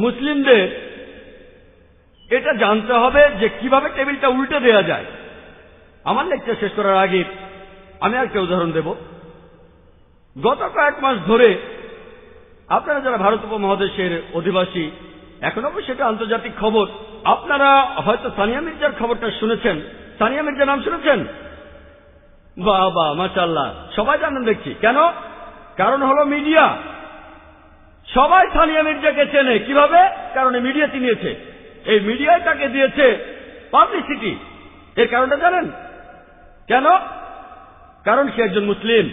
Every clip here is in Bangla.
মুসলিমদের এটা জানতে হবে যে কিভাবে টেবিলটা উল্টে দেয়া যায়। আমার লেকচার শেষ করার আগে আমি একটা উদাহরণ দেব। গত কয়েক মাস ধরে আপনারা যারা ভারত উপমহাদেশের অধিবাসী, এখন অবশ্য সেটা আন্তর্জাতিক খবর, আপনারা হয়তো সানিয়া মির্জার খবরটা শুনেছেন। সানিয়া মির্জা নাম শুনেছেন? বাবা মাশাআল্লাহ, সবাই জানেন দেখছি। কেন? কারণ হলো মিডিয়া। সবাই সানিয়া মির্জাকে চেনে। কিভাবে? কারণ এই মিডিয়া চিনিয়েছে, এই মিডিয়ায় তাকে দিয়েছে পাবলিসিটি। এর কারণটা জানেন কেন? কারণ সে একজন মুসলিম।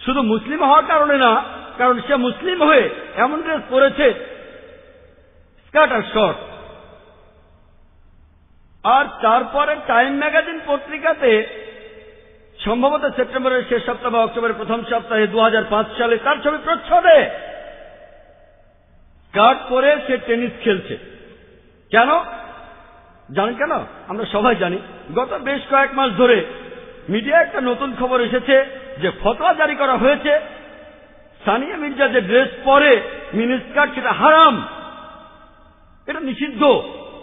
শুধু মুসলিম হওয়ার কারণে না, কারণ সে মুসলিম হয়ে এমন ড্রেস পরেছে, স্কার্ট আর শর্ট। আর তারপরে টাইম ম্যাগাজিন পত্রিকাতে সম্ভবত সেপ্টেম্বরের শেষ সপ্তাহ বা অক্টোবরের প্রথম সপ্তাহে 2005 সালে তার ছবি প্রচ্ছদে। স্কার্ট পরে সে টেনিস খেলছে। কেন জানেন? কেন? আমরা সবাই জানি। গত বেশ কয়েক মাস ধরে মিডিয়া একটা নতুন খবর এসেছে যে ফতোয়া জারি করা হয়েছে সানিয়া মির্জা যে ড্রেস পরে মিনি স্কার্ট, সেটা হারাম, এটা নিষিদ্ধ।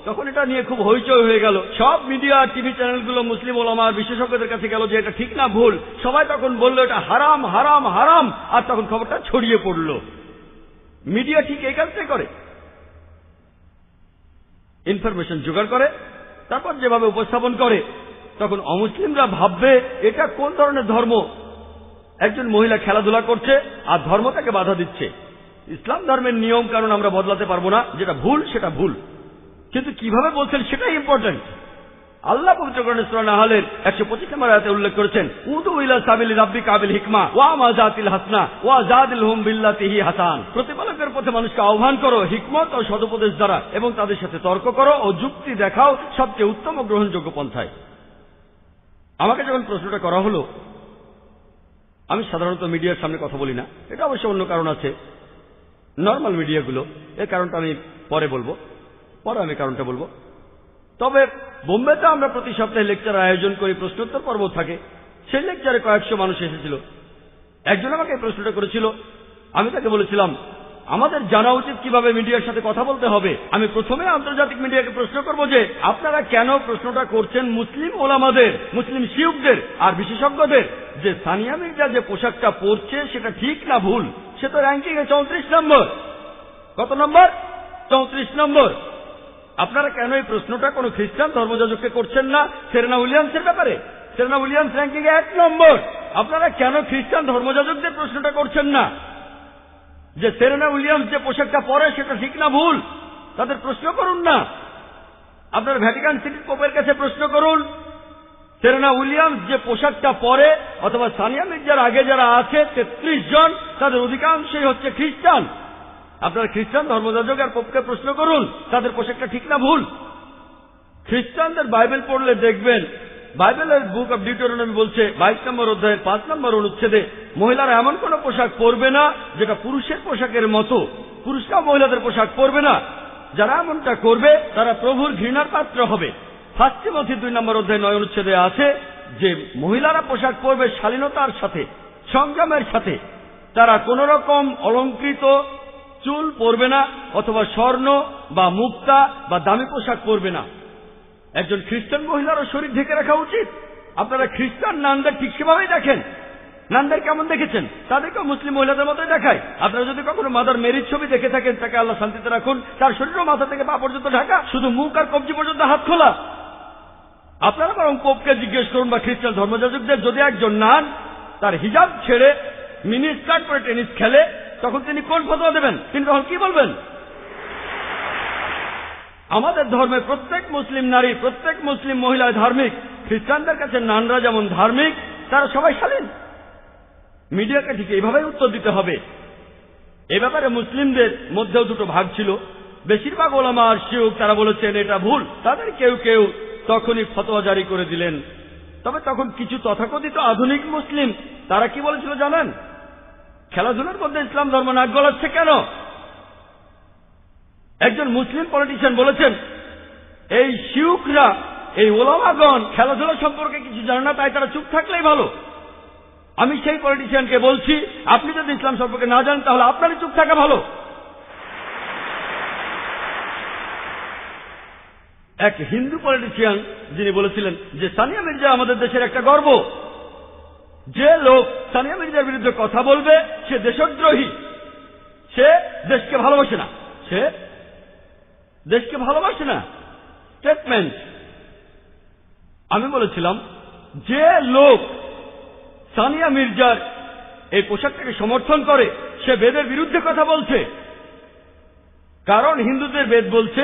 তখন এটা নিয়ে খুব হইচই হয়ে গেল। সব মিডিয়া, টিভি চ্যানেলগুলো মুসলিম ওলামা বিশেষজ্ঞদের কাছে গেল যে এটা ঠিক না, ভুল। সবাই তখন বলল এটা হারাম হারাম হারাম, আর তখন খবরটা ছড়িয়ে পড়ল। মিডিয়া ঠিক এই কাজটাই করে, ইনফরমেশন জোগাড় করে, তারপর যেভাবে উপস্থাপন করে, তখন অমুসলিমরা ভাববে এটা কোন ধরনের ধর্ম। একজন মহিলা খেলাধুলা করছে আর ধর্ম তাকে বাধা দিচ্ছে। ইসলাম ধর্মের নিয়ম কারণ আমরা বদলাতে পারবো না, যেটা ভুল সেটা ভুল, কিন্তু কিভাবে বলছেন সেটাই ইম্পর্টেন্ট। আল্লাহ পবিত্র কোরআনে সূরা নাহলের 125 নম্বর আয়াতে উল্লেখ করেছেন, উদু ইলা সাবিলি রাব্বিকা বিল হিকমা ওয়া মাযাতিল হাসনা ওয়া জাদিলহুম বিল্লাতি হি হাসান। প্রতিপালকের পথে মানুষকে আহ্বান করো হিকমত ও সদুপদেশ দ্বারা, এবং তাদের সাথে তর্ক করো ও যুক্তি দেখাও সবচেয়ে উত্তম ও গ্রহণযোগ্য পন্থায়। আমাকে যখন প্রশ্নটা করা হলো, আমি সাধারণত মিডিয়ার সামনে কথা বলি না, এটা অবশ্য অন্য কারণ আছে, নর্মাল মিডিয়াগুলো। এর কারণটা আমি পরে বলবো, আমি কারণটা বলবো। তবে বোম্বেতে আমরা প্রতি সপ্তাহে লেকচার আয়োজন করি, প্রশ্নোত্তর পর্ব থাকে। সেই লেকচারে কয়েকশো মানুষ এসেছিল। একজন আমাকে এই প্রশ্নটা করেছিল, আমি তাকে বলেছিলাম আমাদের জানা উচিত কিভাবে মিডিয়ার সাথে কথা বলতে হবে। আমি প্রথমে আন্তর্জাতিক মিডিয়াকে প্রশ্ন করব যে আপনারা কেন প্রশ্নটা করছেন মুসলিম ওলামাদের, মুসলিম শিয়ুখদের আর বিশেষজ্ঞদের, যে সানিয়া মির্জা যে পোশাকটা পরছে সেটা ঠিক না ভুল। সে তো র্যাঙ্কিং এ 34 নম্বর। কত নম্বর? 34 নম্বর। আপনারা কেন এই প্রশ্নটা কোন খ্রিস্টান ধর্মযাজককে করছেন না সেরেনা উইলিয়ামসের ব্যাপারে? সেরেনা উইলিয়ামস র্যাঙ্কিং এ 1 নম্বর। আপনারা কেন খ্রিস্টান ধর্মযাজকদের প্রশ্নটা করছেন না যে সেরেনা উইলিয়ামস যে পোশাকটা পরে সেটা ঠিক না ভুল? তাদের প্রশ্ন করুন না। আপনার ভ্যাটিকান সিটির পোপের কাছে প্রশ্ন করুন, সেরেনা উইলিয়ামস যে পোশাকটা পরে, অথবা সানিয়া মির্জার আগে যারা আছে 33 জন, তাদের অধিকাংশই হচ্ছে খ্রিস্টান। আপনার খ্রিস্টান ধর্মযাজক আর পোপকে প্রশ্ন করুন তাদের পোশাকটা ঠিক না ভুল। খ্রিস্টানদের বাইবেল পড়লে দেখবেন, বাইবেলের বুক অব ডিউটেরোনমি বলছে 22 নম্বর অধ্যায়ের 5 নম্বর অনুচ্ছেদে মহিলারা এমন কোন পোশাক পরবে না যেটা পুরুষের পোশাকের মতো, পুরুষরা মহিলাদের পোশাক পরবে না। যারা এমনটা করবে তারা প্রভুর ঘৃণার পাত্র হবে। 1 তিমথি 2 নম্বর অধ্যায় 9 অনুচ্ছেদে আছে যে মহিলারা পোশাক পরবে শালীনতার সাথে, সংযমের সাথে। তারা কোন রকম অলংকৃত চুল পরবে না, অথবা স্বর্ণ বা মুক্তা বা দামি পোশাক পরবে না। একজন খ্রিস্টান মহিলারও শরীর ঢেকে রাখা উচিত। আপনারা খ্রিস্টান নানদের ঠিক সেভাবেই দেখেন। নানদের কেমন দেখেছেন? তাদেরকেও মুসলিম মহিলাদের মতোই দেখায়। আপনারা যদি কখনো মাদার মেরির ছবি দেখে থাকেন, তাকে আল্লাহ শান্তিতে রাখুন, তার শরীরও মাথা থেকে পা পর্যন্ত ঢাকা, শুধু মুখ আর কবজি পর্যন্ত হাত খোলা। আপনারা বরং পোপকে জিজ্ঞেস করুন বা খ্রিস্টান ধর্মযাজকদের, যদি একজন নান তার হিজাব ছেড়ে মিনি স্কার্ট পরে টেনিস খেলে, তখন তিনি কোন ফতোয়া দেবেন? তিনি তখন কি বলবেন? আমাদের ধর্মে প্রত্যেক মুসলিম নারী, প্রত্যেক মুসলিম মহিলা ধার্মিক। খ্রিস্টানদের কাছে নানরা যেমন ধার্মিক, তারা সবাই শালীন। মিডিয়াকে ঠিক এইভাবেই উত্তর দিতে হবে। এ ব্যাপারে মুসলিমদের মধ্যেও দুটো ভাগ ছিল। বেশিরভাগ ওলামা আর শিয়ুখ তারা বলেছেন এটা ভুল। তাদের কেউ কেউ তখনই ফতোয়া জারি করে দিলেন। তবে তখন কিছু তথাকথিত আধুনিক মুসলিম তারা কি বলেছিল জানেন? খেলাধুলার মধ্যে ইসলাম ধর্ম নাক গলাচ্ছে কেন? একজন মুসলিম পলিটিশিয়ান বলেছেন এই শিয়ুখরা, এই ওলামাগণ খেলাধুলা সম্পর্কে কিছু জানে না, তাই তারা চুপ থাকলেই ভালো। আমি সেই পলিটিশিয়ানকে বলছি, আপনি যদি ইসলাম সম্পর্কে না জানেন তাহলে আপনারই চুপ থাকা ভালো। এক হিন্দু পলিটিশিয়ান যিনি বলেছিলেন যে সানিয়া মির্জা আমাদের দেশের একটা গর্ব। যে লোক সানিয়া মির্জার বিরুদ্ধে কথা বলবে সে দেশদ্রোহী, সে দেশকে ভালোবাসে না, সে দেশকে ভালোবাসে না। স্টেটমেন্ট। আমি বলেছিলাম যে লোক সানিয়া মির্জার এই পোশাকটাকে সমর্থন করে সে বেদের বিরুদ্ধে কথা বলছে। কারণ হিন্দুদের বেদ বলছে,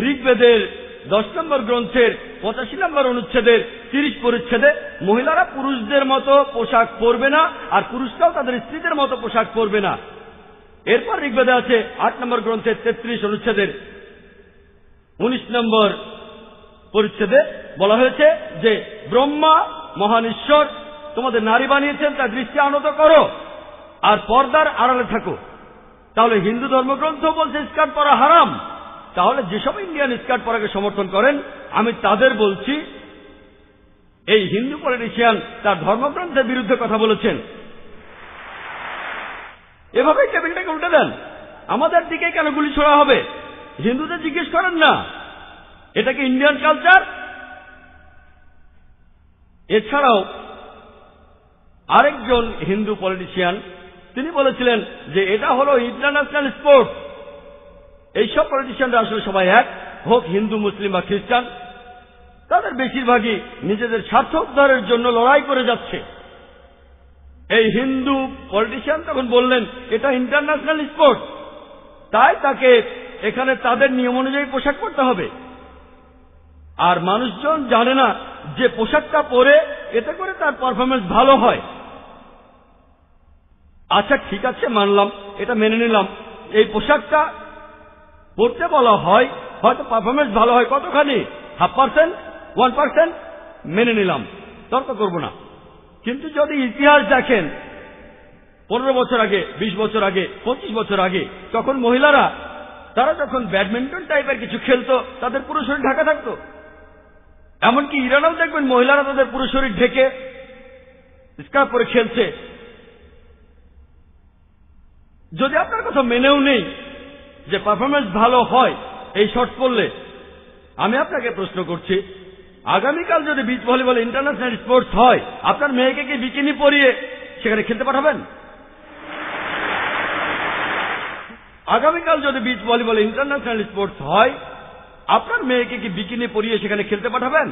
ঋগ্বেদের 10 নম্বর গ্রন্থের 85 নম্বর অনুচ্ছেদের 30 পরিচ্ছেদে মহিলারা পুরুষদের মতো পোশাক পরবে না, আর পুরুষরাও তাদের স্ত্রীদের মতো পোশাক পরবে না। এরপর ঋগ্বেদে আছে 8 নম্বর গ্রন্থের 33 অনুচ্ছেদের 19 নম্বর পরিচ্ছেদে বলা হয়েছে যে ব্রহ্মা মহান ঈশ্বর তোমাদের নারী বানিয়েছেন, তার দৃষ্টি আনত করো আর পর্দার আড়ালে থাকো। তাহলে হিন্দু ধর্মগ্রন্থ বলছে স্কার্ট পরা হারাম। তাহলে যেসব ইন্ডিয়ান স্কার্ট পরাকে সমর্থন করেন, আমি তাদের বলছি এই হিন্দু পলিটিশিয়ান তার ধর্মগ্রন্থের বিরুদ্ধে কথা বলেছেন। এভাবেই টেবিলটাকে উল্টে দেন। আমাদের দিকে কেন গুলি ছোড়া হবে? হিন্দুদের জিজ্ঞেস করেন না এটা কি ইন্ডিয়ান কালচার। এছাড়াও আরেকজন হিন্দু পলিটিশিয়ান তিনি বলেছিলেন যে এটা হলো ইন্টারন্যাশনাল স্পোর্ট। এইসব পলিটিশিয়ানরা আসলে সবাই এক, হোক হিন্দু, মুসলিম বা খ্রিস্টান, তাদের বেশিরভাগই নিজেদের স্বার্থ উদ্ধারের জন্য লড়াই করে যাচ্ছে। এই হিন্দু পলিটিশিয়ান তখন বললেন এটা ইন্টারন্যাশনাল স্পোর্ট, তাই তাকে এখানে তাদের নিয়ম অনুযায়ী পোশাক পরতে হবে। আর মানুষজন জানে না যে পোশাকটা পরে এতে করে তার পারফরমেন্স ভালো হয়। আচ্ছা ঠিক আছে, মানলাম, এটা মেনে নিলাম। এই পোশাকটা পড়তে বলা হয়, হয়তো পারফরমেন্স ভালো হয় কতখানি, 0.5%, 1%, মেনে নিলাম, তর্ক করব না। কিন্তু যদি ইতিহাস দেখেন 15 বছর আগে, 20 বছর আগে, 25 বছর আগে, তখন মহিলারা তারা যখন ব্যাডমিন্টন টাইপের কিছু খেলতো তাদের পুরো শরীর ঢাকা থাকতো। এমনকি ইরানেও দেখবেন মহিলারা তাদের পুরো শরীর ঢেকে স্কার্ফ পরে খেলছে। যদি আপনার কথা মেনেও নেই যে পারফরমেন্স ভালো হয় এই শর্ট পড়লে, আমি আপনাকে প্রশ্ন করছি, আগামীকাল যদি বিচ ভলিবল ইন্টারন্যাশনাল স্পোর্টস হয়, আপনার মেয়েকে কি বিকিনি পরিয়ে সেখানে খেলতে পাঠাবেন? আগামীকাল যদি বিচ ভলিবল ইন্টারন্যাশনাল স্পোর্টস হয়, আপনার মেয়েকে কি বিকিনি পরিয়ে সেখানে খেলতে পাঠাবেন?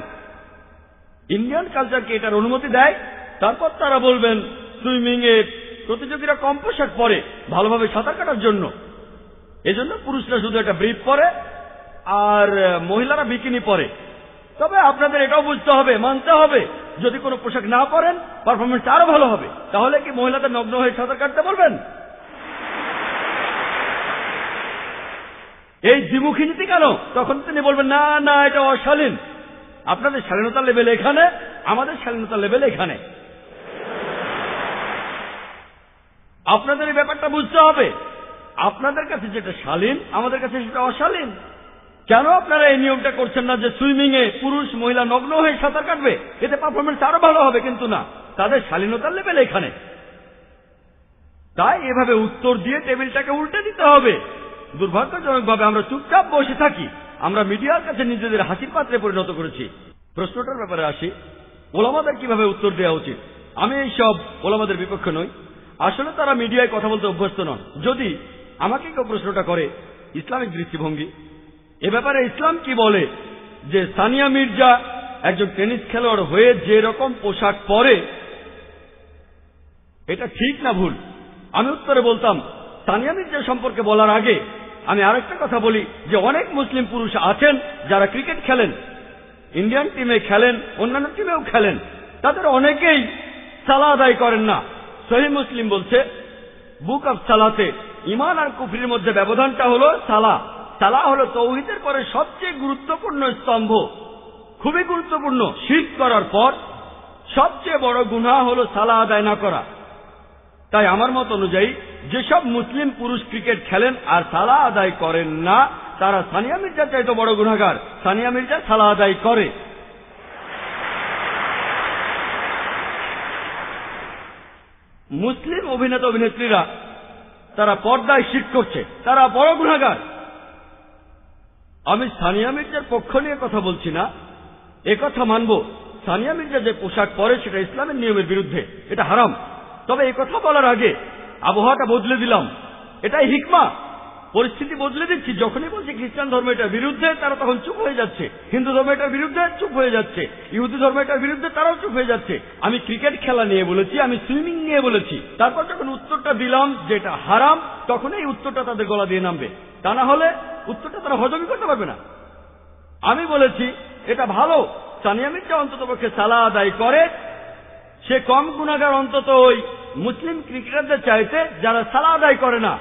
ইন্ডিয়ান কালচারকে এটার অনুমতি দেয়। তারপর তারা বলবেন সুইমিং এ প্রতিযোগীরা কম পোশাক পরে ভালোভাবে সাঁতার কাটার জন্য, এজন্য পুরুষরা শুধু একটা ব্রিফ পরে আর মহিলারা বিকিনি পরে। তবে আপনাদের এটাও বুঝতে হবে, মানতে হবে, যদি কোনো পোশাক না পরেন পারফরমেন্স আরো ভালো হবে। তাহলে কি মহিলাদের নগ্ন হয়ে সাঁতার কাটতে বলবেন? এই দ্বিমুখী নীতি কেন? তখন তিনি বলবেন না না এটা অশালীন। আপনাদের শালীনতার লেভেল এখানে, আমাদের শালীনতার লেভেল এখানে। আপনাদের এই ব্যাপারটা বুঝতে হবে। আপনাদের কাছে যেটা শালীন আমাদের কাছে সেটা অশালীন। কেন আপনারা এই নিয়মটা করছেন না যে সুইমিং এ পুরুষ মহিলা নগ্ন হয়ে সাঁতার কাটবে, এতে পারফরমেন্স আরো ভালো হবে? কিন্তু না, তাদের শালীনতার লেভেল এখানে। তাই এভাবে উত্তর দিয়ে টেবিলটাকে উল্টে দিতে হবে। দুর্ভাগ্যজনকভাবে আমরা চুপচাপ বসে থাকি। আমরা মিডিয়ার কাছে নিজেদের হাসির পাত্রে পরিণত করেছি। প্রশ্নটার ব্যাপারে আসি, ওলামাদের কিভাবে উত্তর দেওয়া উচিত। আমি এই সব ওলামাদের বিপক্ষে নই। আসলে তারা মিডিয়ায় কথা বলতে অভ্যস্ত নন। যদি আমাকে কেউ প্রশ্নটা করে ইসলামিক দৃষ্টিভঙ্গি এ ব্যাপারে ইসলাম কি বলে যে সানিয়া মির্জা একজন টেনিস খেলোয়াড় হয়ে যে রকম পোশাক পরে এটা ঠিক না ভুল, আমি উত্তরে বলতাম সানিয়া মির্জা সম্পর্কে বলার আগে আমি আরেকটা কথা বলি যে অনেক মুসলিম পুরুষ আছেন যারা ক্রিকেট খেলেন, ইন্ডিয়ান টিমে খেলেন, অন্যান্য টিমেও খেলেন। তাদের অনেকেই সালাহ আদায় করেন না। সহিহ মুসলিম বলছে বুক অফ সালাতে ঈমান আর কুফরির মধ্যে ব্যবধানটা হলো সালাহ। সালাহ হলো তাওহীদের পরে সবচেয়ে গুরুত্বপূর্ণ স্তম্ভ, খুবই গুরুত্বপূর্ণ। শিরক করার পর সবচেয়ে বড় গুনাহ হলো সালাহ আদায় না করা। তাই আমার মত অনুযায়ী যেসব মুসলিম পুরুষ ক্রিকেট খেলেন আর সালাহ আদায় করেন না তারা সানিয়া মির্জার চাইতে বড় গুনাহগার। সানিয়া মির্জা সালাহ আদায় করে। মুসলিম অভিনেতা অভিনেত্রীরা তারা পর্দায় শিরক করছে, তারা বড় গুনাহগার। আমি সানিয়া মির্জার পক্ষ নিয়ে কথা বলছি না, একথা মানব সানিয়া মির্জা যে পোশাক পরে সেটা ইসলামের নিয়মের বিরুদ্ধে, এটা হারাম। তবে একথা বলার আগে আবহাওয়াটা বদলে দিলাম, এটাই হিকমা। পরিস্থিতি বদলে দিচ্ছি। যখনই বলছি খ্রিস্টান ধর্ম এটার বিরুদ্ধে, তারা তখন চুপ হয়ে যাচ্ছে। হিন্দু ধর্ম এটার বিরুদ্ধে, চুপ হয়ে যাচ্ছে। ইহুদি ধর্ম এটার বিরুদ্ধে, তারাও চুপ হয়ে যাচ্ছে। আমি ক্রিকেট খেলা নিয়ে বলেছি, আমি সুইমিং নিয়ে বলেছি। তারপর যখন উত্তরটা দিলাম যে এটা হারাম, তখন এই উত্তরটা তাদের গলা দিয়ে নামবে। তা না হলে উত্তরটা তারা হজমই করতে পারবে না। আমি বলেছি এটা ভালো, সানিয়া মির্জা অন্তত পক্ষে সালাহ আদায় করে, সে কম গুনাহগার অন্তত ওই মুসলিম ক্রিকেটারদের চাইতে যারা সালাহ আদায় করে না।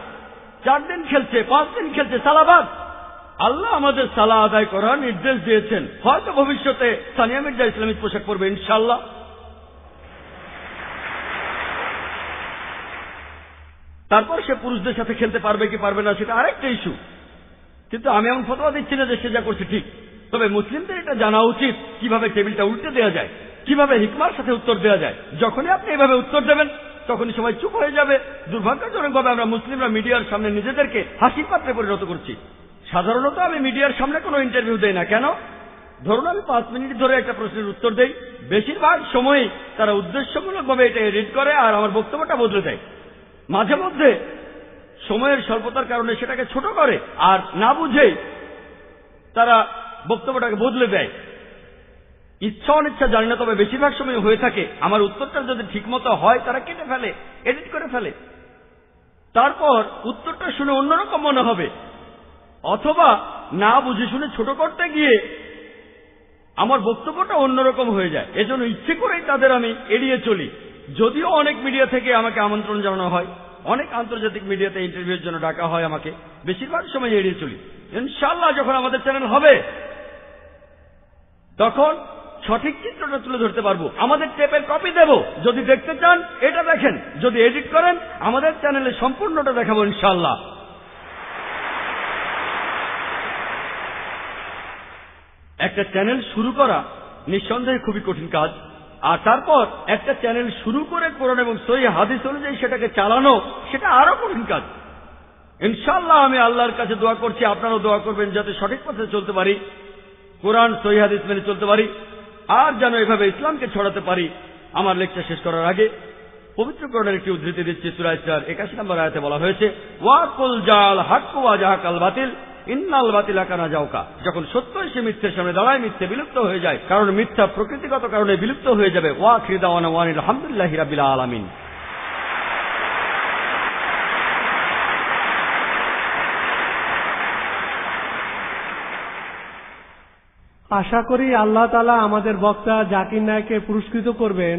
4 দিন খেলছে, 5 দিন খেলছে, সালাবাদ। আল্লাহ আমাদের সালাহ আদায় করার নির্দেশ দিয়েছেন। হয়তো ভবিষ্যতে সানিয়া মির্জা ইসলামিক পোশাক পরবে ইনশাআল্লাহ। তারপর সে পুরুষদের সাথে খেলতে পারবে কি পারবে না সেটা আরেকটা ইস্যু। কিন্তু আমি এমন ফতোয়া দিচ্ছি না যে সে যা করছে ঠিক। তবে মুসলিমদের এটা জানা উচিত কিভাবে টেবিলটা উল্টে দেওয়া যায়, কিভাবে হিকমার সাথে উত্তর দেওয়া যায়। যখনই আপনি এভাবে উত্তর দেবেন তখনই সবাই চুপ হয়ে যাবে। দুর্ভাগ্যজনকভাবে আমরা মুসলিমরা মিডিয়ার সামনে নিজেদেরকে হাসির পাত্রে পরিণত করছি। সাধারণত আমি মিডিয়ার সামনে কোনো ইন্টারভিউ দেই না। কেন? ধরুন আমি 5 মিনিট ধরে একটা প্রশ্নের উত্তর দেই, বেশিরভাগ সময়ই তারা উদ্দেশ্যমূলকভাবে এটা এডিট করে আর আমার বক্তব্যটা বদলে দেয়। মাঝে মধ্যে সময়ের স্বল্পতার কারণে সেটাকে ছোট করে, আর না বুঝেই তারা বক্তব্যটাকে বদলে দেয়। ইচ্ছা অনিচ্ছা জানি না, তবে বেশিরভাগ সময় হয়ে থাকে আমার উত্তরটা যদি ঠিকমতো হয় তারা কেটে ফেলে, এডিট করে ফেলে। তারপর উত্তরটা শুনে অন্যরকম মনে হবে, অথবা না বুঝে শুনে ছোট করতে গিয়ে আমার বক্তব্যটা অন্যরকম হয়ে যায়। এজন্য ইচ্ছে করেই তাদের আমি এড়িয়ে চলি। যদিও অনেক মিডিয়া থেকে আমাকে আমন্ত্রণ জানানো হয়, অনেক আন্তর্জাতিক মিডিয়াতে ইন্টারভিউর জন্য ডাকা হয়, আমাকে বেশিরভাগ সময় এড়িয়ে চলি। ইনশাআল্লাহ যখন আমাদের চ্যানেল হবে তখন সঠিক চিত্রটা তুলে ধরতে পারবো। আমাদের টেপের কপি দেব, যদি দেখতে চান এটা দেখেন, যদি এডিট করেন আমাদের চ্যানেলে সম্পূর্ণটা দেখাবো ইনশাআল্লাহ। একটা চ্যানেল শুরু করা নিঃসন্দেহে খুবই কঠিন কাজ, আর তারপর একটা চ্যানেল শুরু করে কোরআন এবং সহিহ হাদিস অনুযায়ী সেটাকে চালানো, সেটা আরো কঠিন কাজ। ইনশাআল্লাহ আমি আল্লাহর কাছে দোয়া করছি, আপনারাও দোয়া করবেন যাতে সঠিক পথে চলতে পারি, কোরআন সহিহ হাদিস মেনে চলতে পারি, আর যেন এভাবে ইসলামকে ছড়াতে পারি। আমার লেকচার শেষ করার আগে পবিত্র কোরআনের একটি উদ্ধৃতি দিচ্ছি। সূরা ইসরার 81 নম্বর আয়াতে বলা হয়েছে, ওয়া কুল জাল হাক্কু ওয়া জাহাকাল বাতিল ইন্নাল বাতিলা কানা জাউকা। যখন সত্য এসে মিথ্যের সামনে দাঁড়ায়, মিথ্যে বিলুপ্ত হয়ে যায়, কারণ মিথ্যা প্রকৃতিগত কারণে বিলুপ্ত হয়ে যাবে। ওয়া আখিরু দাওয়ানা ওয়া আলহামদুলিল্লাহি রাব্বিল আলামিন। আশা করি আল্লাহ তাআলা আমাদের বক্তা জাকির নায়েককে পুরস্কৃত করবেন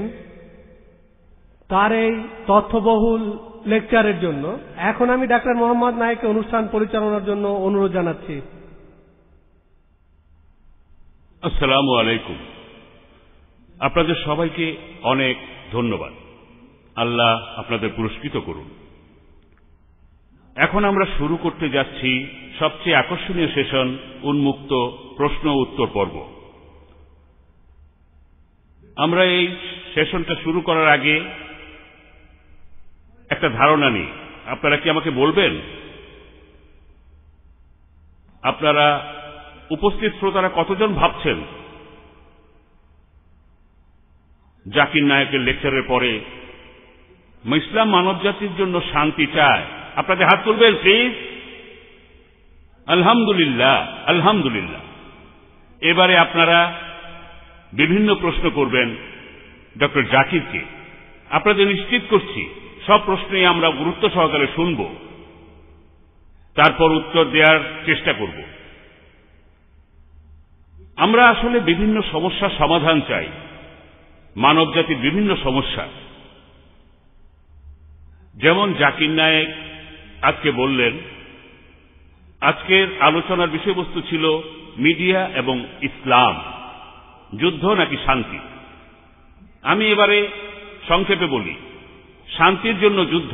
তার এই তথ্যবহুল লেকচারের জন্য। এখন আমি ডাক্তার মোহাম্মদ নায়েককে অনুষ্ঠান পরিচালনার জন্য অনুরোধ জানাচ্ছি। আসসালামু আলাইকুম। আপনাদের সবাইকে অনেক ধন্যবাদ। আল্লাহ আপনাদের পুরস্কৃত করুন। এখন আমরা শুরু করতে যাচ্ছি সবচেয়ে আকর্ষণীয় সেশন, উন্মুক্ত প্রশ্ন উত্তর পর্ব। আমরা এই সেশনটা শুরু করার আগে একটা ধারণা নিই। আপনারা কি আমাকে বলবেন, আপনারা উপস্থিত শ্রোতারা কতজন ভাবছেন জাকির নায়েকের লেকচারের পরে ইসলাম মানব জাতির জন্য শান্তি চায়? আপনাদের হাত তুলবেন প্লিজ। আলহামদুলিল্লাহ, আলহামদুলিল্লাহ। এবারে আপনারা বিভিন্ন প্রশ্ন করবেন ডক্টর জাকিরকে। আপনাদের নিশ্চিত করছি সব প্রশ্নই আমরা গুরুত্ব সহকারে শুনব, তারপর উত্তর দেওয়ার চেষ্টা করব। আমরা আসলে বিভিন্ন সমস্যার সমাধান চাই, মানব জাতির বিভিন্ন সমস্যা। যেমন জাকির নায়েক আজকে বললেন, আজকের আলোচনার বিষয়বস্তু ছিল মিডিয়া এবং ইসলাম, যুদ্ধ নাকি শান্তি। আমি এবারে সংক্ষেপে বলি, শান্তির জন্য যুদ্ধ,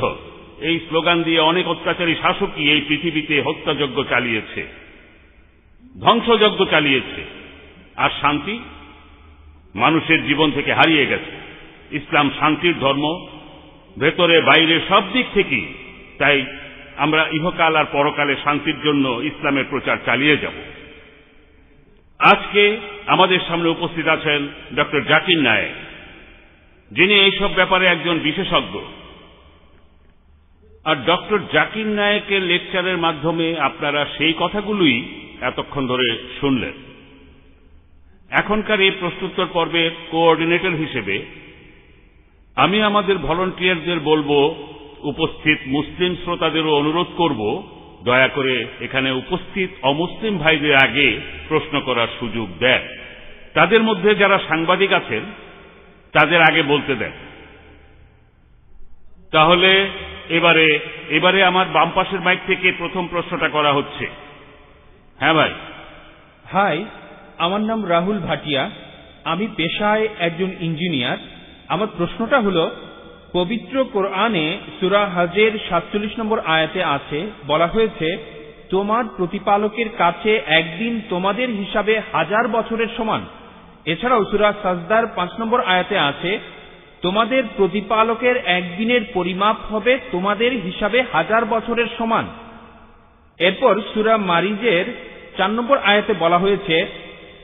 এই স্লোগান দিয়ে অনেক অত্যাচারী শাসকই এই পৃথিবীতে হত্যাযজ্ঞ চালিয়েছে, ধ্বংসযজ্ঞ চালিয়েছে, আর শান্তি মানুষের জীবন থেকে হারিয়ে গেছে। ইসলাম শান্তির ধর্ম, ভেতরে বাইরে সব দিক থেকেই। তাই আমরা ইহকাল আর পরকালে শান্তির জন্য ইসলামের প্রচার চালিয়ে যাব। আজকে আমাদের সামনে উপস্থিত আছেন ডক্টর জাকির নায়েক, যিনি এইসব ব্যাপারে একজন বিশেষজ্ঞ। আর ডক্টর জাকির নায়েকের লেকচারের মাধ্যমে আপনারা সেই কথাগুলোই এতক্ষণ ধরে শুনলেন। এখনকার এই প্রশ্নোত্তর পর্বের কোঅর্ডিনেটর হিসেবে আমি আমাদের ভলান্টিয়ারদের বলবো, উপস্থিত মুসলিম শ্রোতাদেরও অনুরোধ করব, দয়া করে এখানে উপস্থিত অমুসলিম ভাইদের আগে প্রশ্ন করার সুযোগ দেন। তাদের মধ্যে যারা সাংবাদিক আছেন তাদের আগে বলতে দেন। তাহলে এবারে আমার বাম পাশের মাইক থেকে প্রথম প্রশ্নটা করা হচ্ছে। হ্যাঁ ভাই। হাই, আমার নাম রাহুল ভাটিয়া, আমি পেশায় একজন ইঞ্জিনিয়ার। আমার প্রশ্নটা হলো, পবিত্র কোরআনে সূরা হজের 47 নম্বর আয়াতে আছে, বলা হয়েছে তোমার প্রতিপালকের কাছে একদিন তোমাদের হিসাবে 1000 বছরের সমান। এছাড়াও সূরা সাজদার 5 নম্বর আয়াতে আছে, তোমাদের প্রতিপালকের একদিনের পরিমাপ হবে তোমাদের হিসাবে 1000 বছরের সমান। এরপর সূরা মারিজের 4 নম্বর আয়াতে বলা হয়েছে,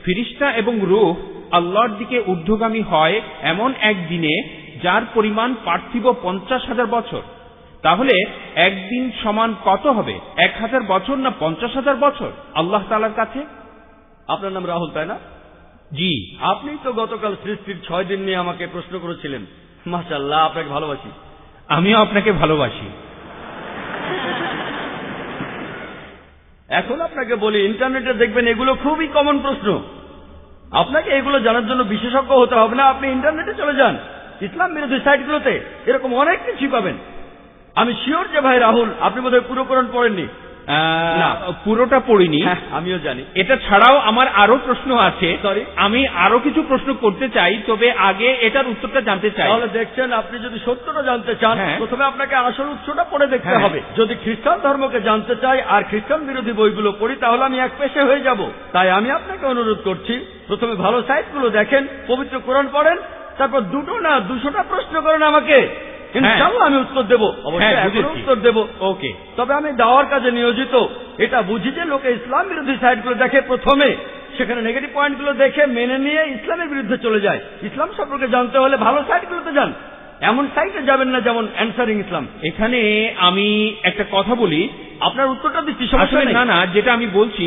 ফিরিস্তা এবং রূহ আল্লাহর দিকে ঊর্ধ্বগামী হয় এমন একদিনে যার পরিমাণ পার্থিব 50,000 বছর। তাহলে একদিন সমান কত হবে, 1000 বছর না 50,000 বছর আল্লাহ তাআলার কাছে? আপনার নাম রাহুল, তাই না? জি। আপনি তো গতকাল সৃষ্টির 6 দিন নিয়ে আমাকে প্রশ্ন করেছিলেন। মাশাআল্লাহ, আপনাকে ভালোবাসি। আমিও আপনাকে ভালোবাসি। এখন আপনাকে বলি, ইন্টারনেটে দেখবেন এগুলো খুবই কমন প্রশ্ন। আপনাকে এগুলো জানার জন্য বিশেষজ্ঞ হতে হবে না, আপনি ইন্টারনেটে চলে যান, ইসলাম বিরোধী সাইটগুলোতে এরকম অনেক কিছু পাবেন। আমি শিওর যে ভাই রাহুল, আপনি বোধহয় পুরো কোরআন পড়েননি। না, পুরোটা পড়িনি। আমিও জানি। এটা ছাড়াও আমার আরো প্রশ্ন আছে। আমি আরো কিছু প্রশ্ন করতে চাই, তবে আগে এটার উত্তরটা জানতে চাই। তাহলে দেখছেন, আপনি যদি সত্যটা জানতে চান, প্রথমে আপনাকে আসল উৎসটা পড়ে দেখতে হবে। যদি খ্রিস্টান ধর্মকে জানতে চাই আর খ্রিস্টান বিরোধী বইগুলো পড়ি, তাহলে আমি এক পেশে হয়ে যাব। তাই আমি আপনাকে অনুরোধ করছি, প্রথমে ভালো সাইটগুলো দেখেন, পবিত্র কোরআন পড়েন, তারপর 2টো না 200টা প্রশ্ন করেন আমাকে, ইনশাআল্লাহ আমি উত্তর দেব। অবশ্যই উত্তর দেব। ওকে। তবে আমি দাওয়ার কাজে নিয়োজিত, এটা বুঝি যে লোকে ইসলাম বিরোধী সাইটগুলো দেখে, প্রথমে সেখানে নেগেটিভ পয়েন্টগুলো দেখে মেনে নিয়ে ইসলামের বিরুদ্ধে চলে যায়। ইসলাম সম্পর্কে জানতে হলে ভালো সাইটগুলোতে যান, এমন সাইটে যাবেন না যেমন অ্যানসারিং ইসলাম। এখানে আমি একটা কথা বলি, আপনার উত্তরটা দিচ্ছি, সমস্যা নেই। না, যেটা আমি বলছি,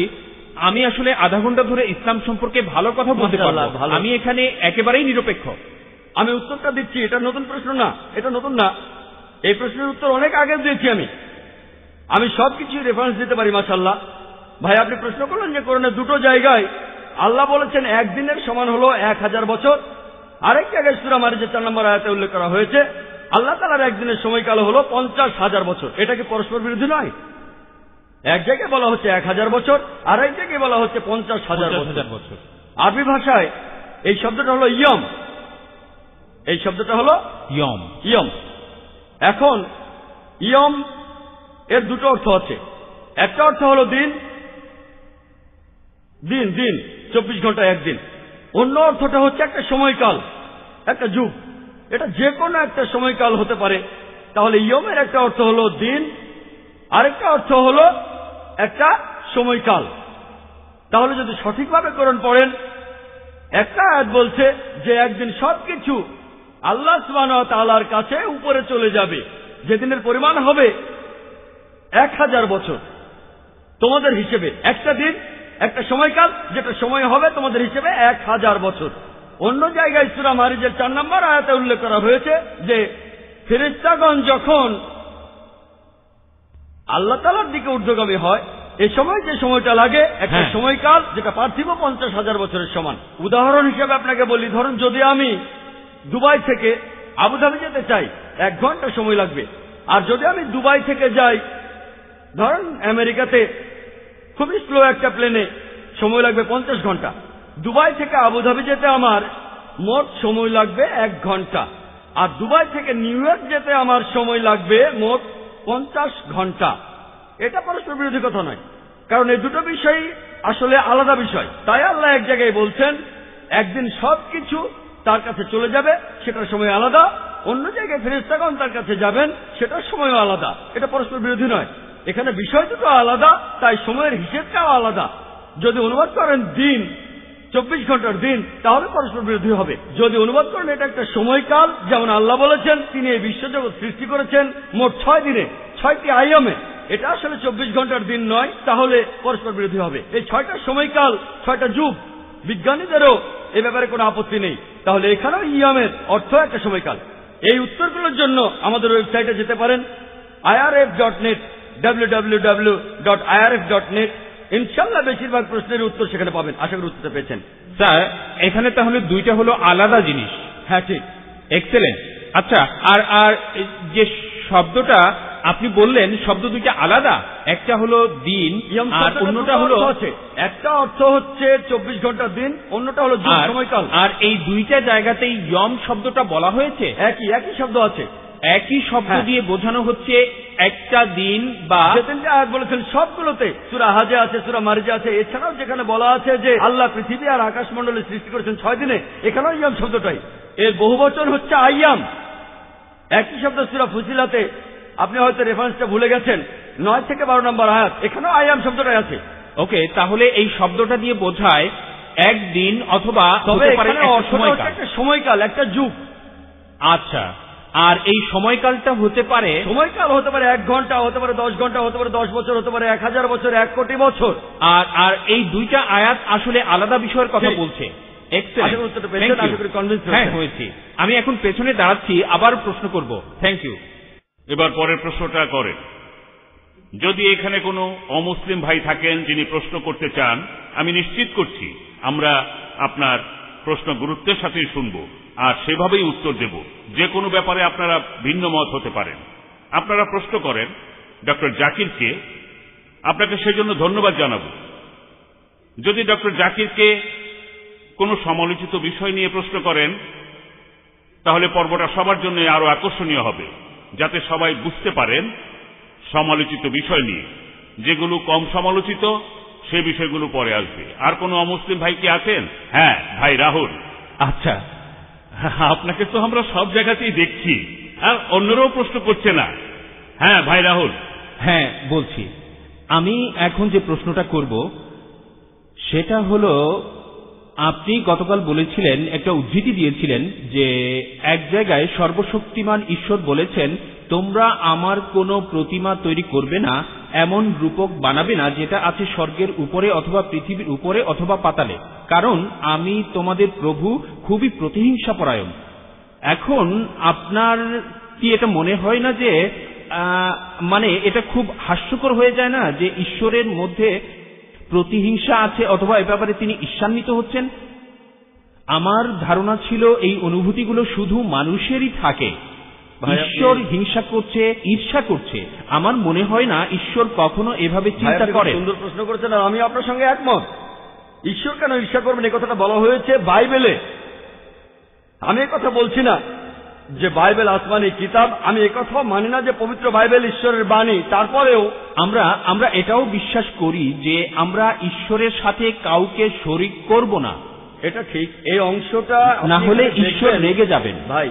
আমি আসলে আধা ঘন্টা ধরে ইসলাম সম্পর্কে ভালো কথা বলতে পারবো। আমি এখানে একেবারেই নিরপেক্ষ। আমি উত্তরটা দিচ্ছি, এটা নতুন প্রশ্ন না, এটা নতুন না। এই প্রশ্নের উত্তর অনেক আগে দিয়েছি আমি সবকিছু রেফারেন্স দিতে পারি। মাশাআল্লাহ ভাই, আপনি প্রশ্ন করলেন যে কোরআনে 2টো জায়গায় আল্লাহ বলেছেন একদিনের সমান হলো 1000 বছর। আরেক জায়গায় সূরা মারিজের 4 নম্বর আয়াতে উল্লেখ করা হয়েছে আল্লাহ তাআলার একদিনের সময়কাল হলো 50,000 বছর। এটা কি পরস্পর বিরোধী নয়? এক জায়গায় বলা হচ্ছে 1000 বছর, আর এক জায়গায় বলা হচ্ছে 50,000 বছর। আরবি ভাষায় এই শব্দটা হলো ইয়ম, এই শব্দটা হলো ইয়ম। এখন ইয়ম এর 2টো অর্থ আছে। একটা অর্থ হলো দিন, দিন দিন 24 ঘন্টা একদিন। অন্য অর্থটা হচ্ছে একটা সময়কাল, একটা যুগ। এটা যে কোনো একটা সময়কাল হতে পারে। তাহলে ইয়মের একটা অর্থ হলো দিন, আরেকটা অর্থ হলো একটা সময়কাল। তাহলে যদি সঠিকভাবে কোরআন পড়েন, একটা আয়াত বলছে যে একদিন সবকিছু আল্লাহ সুবহানাহু ওয়া তাআলার কাছে উপরে চলে যাবে, যেদিনের পরিমাণ হবে 1000 বছর তোমাদের হিসেবে। একটা দিন, একটা সময়কাল, যেটা সময় হবে তোমাদের হিসেবে 1000 বছর। অন্য জায়গায় সূরা মারিজের 4 নম্বর আয়াতে উল্লেখ করা হয়েছে যে ফেরেশতাগণ যখন আল্লাহ তাআলার দিকে ঊর্ধ্বগামী হয়, এই সময় যে সময়টা লাগে একটা সময়কাল, যেটা পার্থিব 50,000 বছরের সমান। উদাহরণ হিসেবে আপনাকে বলি, ধরুন যদি আমি দুবাই থেকে আবুধাবি যেতে চাই, 1 ঘন্টা সময় লাগবে। আর যদি আমি দুবাই থেকে যাই ধরুন আমেরিকাতে, খুবই স্লো একটা প্লেনে, সময় লাগবে 50 ঘন্টা। দুবাই থেকে আবুধাবি যেতে আমার মোট সময় লাগবে 1 ঘন্টা, আর দুবাই থেকে নিউ ইয়র্ক যেতে আমার সময় লাগবে মোট 50 ঘন্টা। এটা পরস্পর বিরোধী কথা নয়, কারণ এই দুটো বিষয়ই আসলে আলাদা বিষয়। তাই আল্লাহ এক জায়গায় বলছেন একদিন সবকিছু তার কাছে চলে যাবে, সেটার সময় আলাদা। অন্য জায়গায় ফেরেশতাগণ তার কাছে যাবেন, সেটার সময়ও আলাদা। এটা পরস্পর বিরোধী নয়। এখানে বিষয় দুটো আলাদা, তাই সময়ের হিসেবটাও আলাদা। যদি অনুবাদ করেন দিন, 24 ঘন্টার দিন, তাহলে পরস্পর বিরোধী হবে। যদি অনুবাদ করেন এটা একটা সময়কাল, যেমন আল্লাহ বলেছেন তিনি এই বিশ্বজগৎ সৃষ্টি করেছেন মোট 6 দিনে 6টি আইয়ামে, এটা আসলে 24 ঘন্টার দিন নয়, তাহলে পরস্পর বিরোধী হবে। এই 6টা সময়কাল, 6টা যুগ, বিজ্ঞানীদেরও এ ব্যাপারে কোনো আপত্তি নেই। তাহলে এখানেও ইয়ামের অর্থ একটা সময়কাল। এই উত্তরগুলোর জন্য আমাদের ওয়েবসাইটে যেতে পারেন irf.net, www.irf.net। ইনশাল্লাহ বেশিরভাগ প্রশ্নের উত্তর সেখানে পাবেন। আশা করি উত্তরটা পেয়েছেন। স্যার, এখানে তাহলে দুইটা হলো আলাদা জিনিস। হ্যাঁ, ঠিক। এক্সেলেন্ট। আচ্ছা, আর আর যে শব্দটা আপনি বললেন, শব্দ দুইটা আলাদা, একটা হলো দিন আর অন্যটা হলো, একটা অর্থ হচ্ছে 24 ঘন্টার দিন, অন্যটা হলো সময়কাল। আর এই দুইটা জায়গাতেই ইয়ম শব্দটা বলা হয়েছে, একই শব্দ আছে, একই শব্দ দিয়ে বোঝানো হচ্ছে একটা দিন। বা যেদিনটা আয়াত বলেছেন সবগুলোতে, সূরা হাজে আছে, সূরা মারিজে আছে, এছাড়াও যেখানে বলা আছে যে আল্লাহ পৃথিবী আর আকাশমণ্ডলী সৃষ্টি করেছেন 6 দিনে, এখানেও ইয়াম শব্দটাই। এর বহুবচন হচ্ছে আইয়াম। একই শব্দ সূরা ফুসিলাতে, আপনি হয়তো রেফারেন্সটা ভুলে গেছেন, 9 থেকে 12 নম্বর আয়াত, এখানেও আইয়াম শব্দটাই আছে। ওকে, তাহলে এই শব্দটা দিয়ে বোঝায় একদিন অথবা একটা সময়কাল, একটা যুগ। আচ্ছা, আর এই সময়কালটা হতে পারে, সময়কাল হতে পারে 1 ঘন্টা, হতে পারে 10 ঘন্টা, হতে পারে 10 বছর, হতে পারে 1000 বছর, 1 কোটি বছর। আর এই দুইটা আয়াত আসলে আলাদা বিষয়ের কথা বলছে। হ্যাঁ, হয়েছে। আমি এখন পেছনে দাঁড়াচ্ছি, আবার প্রশ্ন করব। Thank you. এবার পরের প্রশ্নটা করেন। যদি এখানে কোনো অমুসলিম ভাই থাকেন যিনি প্রশ্ন করতে চান, আমি নিশ্চিত করছি আমরা আপনার প্রশ্ন গুরুত্বের সাথে শুনব আর সেভাবেই উত্তর দেব। যে কোনো ব্যাপারে আপনারা ভিন্ন মত হতে পারেন। আপনারা প্রশ্ন করেন ডক্টর জাকিরকে, আপনাকে সেজন্য ধন্যবাদ জানাবো। যদি ডক্টর জাকিরকে কোনো সমালোচিত বিষয় নিয়ে প্রশ্ন করেন, তাহলে পর্বটা সবার জন্য আরো আকর্ষণীয় হবে, যাতে সবাই বুঝতে পারেন সমালোচিত বিষয় নিয়ে। যেগুলো কম সমালোচিত সে বিষয়গুলো পরে আসবে। আর কোনো অমুসলিম ভাই কি আছেন? হ্যাঁ, ভাই রাহুল। আচ্ছা, আপনাকে তো আমরা সব জায়গাতেই দেখছি, আর অন্যরাও প্রশ্ন করছে না। হ্যাঁ, ভাই রাহুল। হ্যাঁ, বলছি। আমি এখন যে প্রশ্নটা করব সেটা হলো, আপনি গতকাল বলেছিলেন, একটা উদ্ধৃতি দিয়েছিলেন যে এক জায়গায় সর্বশক্তিমান ঈশ্বর বলেছেন, তোমরা আমার কোনো প্রতিমা তৈরি করবে না, এমন রূপক বানাবে না যেটা আছে স্বর্গের উপরে অথবা পৃথিবীর উপরে অথবা পাতালে, কারণ আমি তোমাদের প্রভু খুবই প্রতিহিংসাপরায়ণ। এখন আপনার কি এটা মনে হয় না যে মানে এটা খুব হাস্যকর হয়ে যায় না যে ঈশ্বরের মধ্যে প্রতিহিংসা আছে অথবা এ ব্যাপারে তিনি ঈর্ষান্বিত হচ্ছেন? আমার ধারণা ছিল এই অনুভূতিগুলো শুধু মানুষেরই থাকে। ঈশ্বর হিংসা করছে, ঈর্ষা করছে। আমার মনে হয় না ঈশ্বর কখনো এভাবে চিন্তা করে। সুন্দর প্রশ্ন করেছেন, আর আমি আপনার সঙ্গে একমত। ঈশ্বর কেন ঈর্ষা করবেন, এই কথাটা বলা হয়েছে বাইবেলে। আমি কথা বলছি না যে বাইবেল আসমানি কিতাব, আমি একথাও মানি না যে পবিত্র বাইবেল ঈশ্বরের বাণী। তারপরেও আমরা এটাও বিশ্বাস করি যে আমরা ঈশ্বরের সাথে কাউকে শরিক করব না। এটা ঠিক। এই অংশটা না হলে ঈশ্বর রেগে যাবেন। ভাই,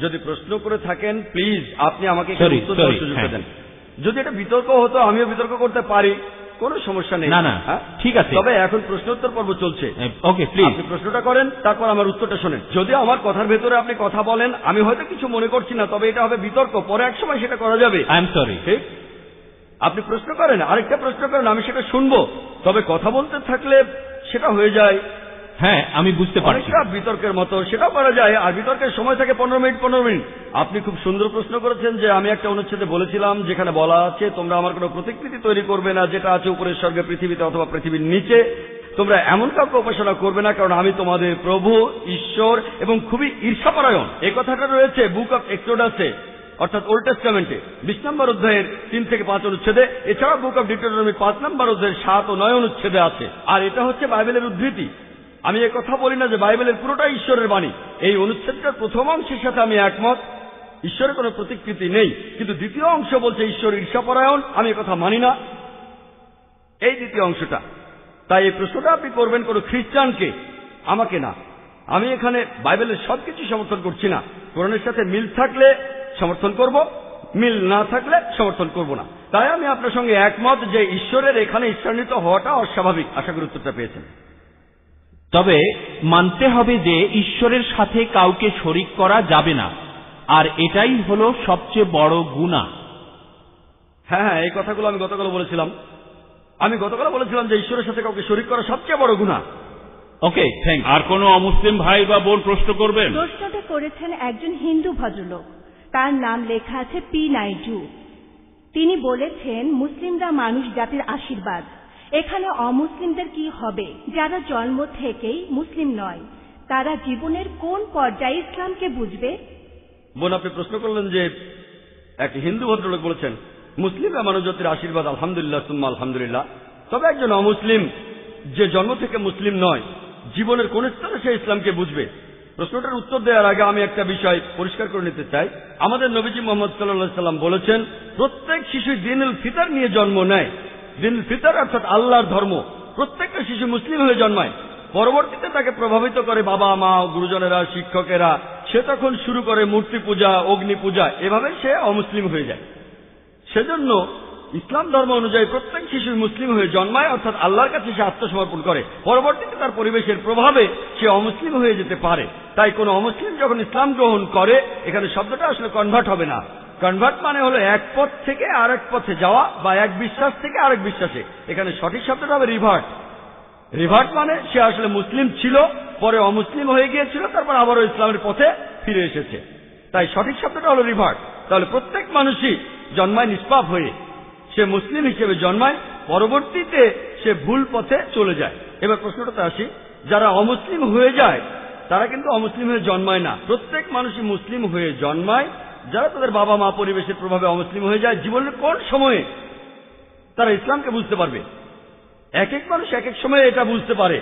যদি প্রশ্ন করে থাকেন প্লিজ আপনি আমাকে উত্তর দেওয়ার সুযোগ দেন। যদি এটা বিতর্ক হতো আমিও বিতর্ক করতে পারি, কোনো সমস্যা নেই। না না, ঠিক আছে। তবে এখন প্রশ্নোত্তর পর্ব চলছে। ওকে, প্লিজ আপনি প্রশ্নটা করেন, তারপর আমার উত্তরটা শোনেন। যদি আমার কথার ভেতরে আপনি কথা বলেন, আমি হয়তো কিছু মনে করছি না, তবে এটা হবে বিতর্ক, পরে এক সময় সেটা করা যাবে। I am sorry. ঠিক, আপনি প্রশ্ন করেন, আরেকটা প্রশ্ন করেন, আমি সেটা শুনবো। তবে কথা বলতে থাকলে সেটা হয়ে যায়, হ্যাঁ আমি বুঝতে পারছি, বিতর্কের মতো, সেটাও করা যায়। আর বিতর্কের সময় থাকে 15 মিনিট 15 মিনিট। আপনি খুব সুন্দর প্রশ্ন করেছেন যে আমি একটা অনুচ্ছেদে বলেছিলাম যেখানে বলা আছে তোমরা আমার কোনো প্রতিকৃতি তৈরি করবে না যেটা আছে উপরের স্বর্গে, পৃথিবীতে অথবা পৃথিবীর নিচে। তোমরা এমন কাউকে উপাসনা করবে না, কারণ আমি তোমাদের প্রভু ঈশ্বর এবং খুবই ঈর্ষাপরায়ণ। এই কথাটা রয়েছে বুক অফ এক্সোডাসে, অর্থাৎ ওল্ড টেস্টামেন্টে 20 নম্বর অধ্যায়ের 3 থেকে 5 অনুচ্ছেদে। এছাড়া বুক অফ ডিউটেরোনমি 5 নম্বর অধ্যায়ের 7 ও 9 অনুচ্ছেদে আছে। আর এটা হচ্ছে বাইবেলের উদ্ধৃতি। আমি কথা বলি না যে বাইবেলের পুরোটাই ঈশ্বরের বাণী। এই অনুচ্ছেদটার প্রথম অংশের সাথে আমি একমত, ঈশ্বরের কোনো প্রতিকৃতি নেই। কিন্তু দ্বিতীয় অংশ বলছে ঈশ্বর ঈর্ষাপরায়ণ, আমি কথা মানি না এই দ্বিতীয় অংশটা। তাই এই প্রশ্নটা আপনি করবেন কোনো খ্রিস্টানকে, আমাকে না। আমি এখানে বাইবেলের সবকিছু সমর্থন করছি না। কোরআনের সাথে মিল থাকলে সমর্থন করব, মিল না থাকলে সমর্থন করব না। তাই আমি আপনার সঙ্গে একমত যে ঈশ্বরের এখানে ঈশ্বরান্বিত হওয়াটা অস্বাভাবিক। আশা করি উত্তরটা পেয়েছেন। তবে মানতে হবে যে ঈশ্বরের সাথে কাউকে শরিক করা যাবে না, আর এটাই হলো সবচেয়ে বড় গুনাহ। হ্যাঁ, এই কথাগুলো আমি গতকাল বলেছিলাম। যে ঈশ্বরের সাথে কাউকে শরিক করা সবচেয়ে বড় গুনাহ। ওকে, থ্যাঙ্কস। আর কোনো অমুসলিম ভাই বা বোন প্রশ্ন করবেন? প্রশ্নটা করেছেন একজন হিন্দু ভদ্রলোক, তার নাম লেখা আছে পি নাইডু। তিনি বলেছেন মুসলিমরা মানুষ জাতির আশীর্বাদ, এখানে অমুসলিমদের কি হবে যারা জন্ম থেকেই মুসলিম নয়? তারা জীবনের কোন পর্যায়ে ইসলামকে বুঝবে? বোন, আপনি প্রশ্ন করলেন যে এক হিন্দু ভদ্রলোক বলেছেন মুসলিমরা মানব জাতির আশীর্বাদ, আলহামদুলিল্লাহ সুম্মা আলহামদুলিল্লাহ। তবে একজন অমুসলিম যে জন্ম থেকে মুসলিম নয়, জীবনের কোন স্তরে সে ইসলামকে বুঝবে? প্রশ্নটার উত্তর দেওয়ার আগে আমি একটা বিষয় পরিষ্কার করে নিতে চাই। আমাদের নবীজি মুহাম্মদ সাল্লাল্লাহু আলাইহি সাল্লাম বলেছেন প্রত্যেক শিশু দীনুল ফিতর নিয়ে জন্ম নেয়। দীনুল ফিতর অর্থাৎ আল্লাহর ধর্ম। প্রত্যেকটা শিশু মুসলিম হয়ে জন্মায়, পরবর্তীতে তাকে প্রভাবিত করে বাবা মা, গুরুজনেরা, শিক্ষকেরা। সে তখন শুরু করে মূর্তি পূজা, অগ্নি পূজা, এভাবে সে অমুসলিম হয়ে যায়। সেজন্য ইসলাম ধর্ম অনুযায়ী প্রত্যেক শিশু মুসলিম হয়ে জন্মায়, অর্থাৎ আল্লাহর কাছে সে আত্মসমর্পণ করে। পরবর্তীতে তার পরিবেশের প্রভাবে সে অমুসলিম হয়ে যেতে পারে। তাই কোন অমুসলিম যখন ইসলাম গ্রহণ করে, এখানে শব্দটা আসলে কনভার্ট হবে না। কনভার্ট মানে হলো এক পথ থেকে আরেক পথে যাওয়া, বা এক বিশ্বাস থেকে আরেক বিশ্বাসে। এখানে সঠিক শব্দটা হবে রিভার্ট। রিভার্ট মানে সে আসলে মুসলিম ছিল, পরে অমুসলিম হয়ে গিয়েছিল, তারপর আবারও ইসলামের পথে ফিরে এসেছে। তাই সঠিক শব্দটা হলো রিভার্ট। তাহলে প্রত্যেক মানুষই জন্মায় নিষ্পাপ হয়ে, সে মুসলিম হিসেবে জন্মায়, পরবর্তীতে সে ভুল পথে চলে যায়। এবার প্রশ্নটাতে আসি, যারা অমুসলিম হয়ে যায় তারা কিন্তু অমুসলিম হয়ে জন্মায় না। প্রত্যেক মানুষই মুসলিম হয়ে জন্মায়। যারা তাদের বাবা মা, পরিবেশের প্রভাবে অমুসলিম হয়ে যায়, জীবনের কোন সময়ে তারা ইসলামকে বুঝতে পারবে? এক এক মানুষ এক এক সময়ে এটা বুঝতে পারে।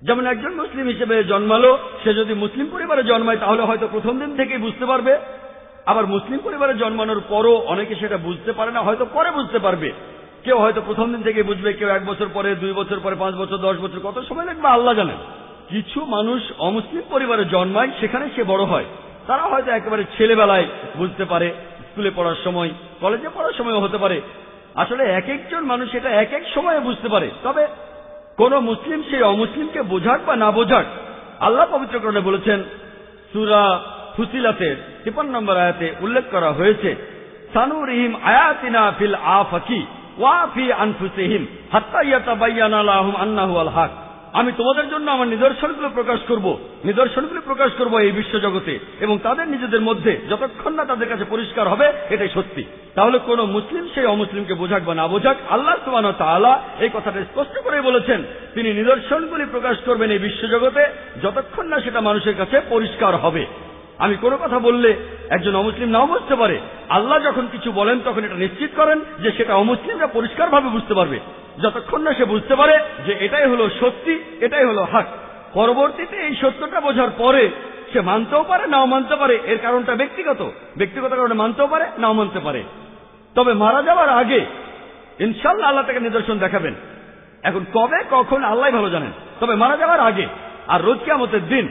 যেমন একজন মুসলিম হিসেবে জন্মালো, সে যদি মুসলিম পরিবারে জন্মায় তাহলে হয়তো প্রথম দিন থেকেই বুঝতে পারবে। আবার মুসলিম পরিবারে জন্মানোর পরও অনেকে সেটা বুঝতে পারে না, হয়তো পরে বুঝতে পারবে। কেউ হয়তো প্রথম দিন থেকে বুঝবে, কেউ 1 বছর পরে, 2 বছর পরে, 5 বছর, 10 বছর, কত সময় লাগবে আল্লাহ জানেন। কিছু মানুষ অমুসলিম পরিবারে জন্মায়, সেখানে সে বড় হয়। তারা হয়তো একেবারে ছেলেবেলায় বুঝতে পারে, স্কুলে পড়ার সময়, কলেজে পড়ার সময়ও হতে পারে। আসলে এক একজন মানুষ এটা এক এক সময়ে বুঝতে পারে। তবে কোন মুসলিম সেই অমুসলিমকে বোঝাক বা না বোঝাক, আল্লাহ পবিত্র কোরআনে বলেছেন, সূরা ফুসিলাতের 53 নম্বর আয়াতে উল্লেখ করা হয়েছে, সানুরিহিম আয়াতিনা ফিল আফাকি ওয়া ফি আনফুসিহিম হাত্তা ইয়াতাবায়্যানা লাহুম আন্নাহু আল হক। আমি তোমাদের জন্য আমার নিদর্শনগুলো প্রকাশ করব এই বিশ্বজগতে, এবং তাদের নিজেদের মধ্যে যতক্ষণ না তাদের কাছে পরিষ্কার হবে এটাই সত্যি। তাহলে কোন মুসলিম সেই অমুসলিমকে বোঝাক বা না বোঝাক, আল্লাহ সুবহানাহু ওয়া তাআলা এই কথাটা স্পষ্ট করে বলেছেন, তিনি নিদর্শনগুলি প্রকাশ করবেন এই বিশ্বজগতে যতক্ষণ না সেটা মানুষের কাছে পরিষ্কার হবে। আমি কোনো কথা বললে একজন অমুসলিম নাও বুঝতে পারে, আল্লাহ যখন কিছু বলেন তখন এটা নিশ্চিত করেন যে সেটা অমুসলিমরা পরিষ্কারভাবে বুঝতে পারবে, যতক্ষণ না সে বুঝতে পারে যে এটাই হলো সত্যি, এটাই হলো হক। পরবর্তীতে এই সত্যটা বোঝার পরে সে মানতেও পারে নাও মানতে পারে, এর কারণটা ব্যক্তিগত কারণে মানতেও পারে নাও মানতে পারে। তবে মারা যাওয়ার আগে ইনশাআল্লাহ আল্লাহ তাকে নিদর্শন দেখাবেন। এখন কবে কখন আল্লাহ ভালো জানেন, তবে মারা যাওয়ার আগে আর রোজ কিয়ামতের দিন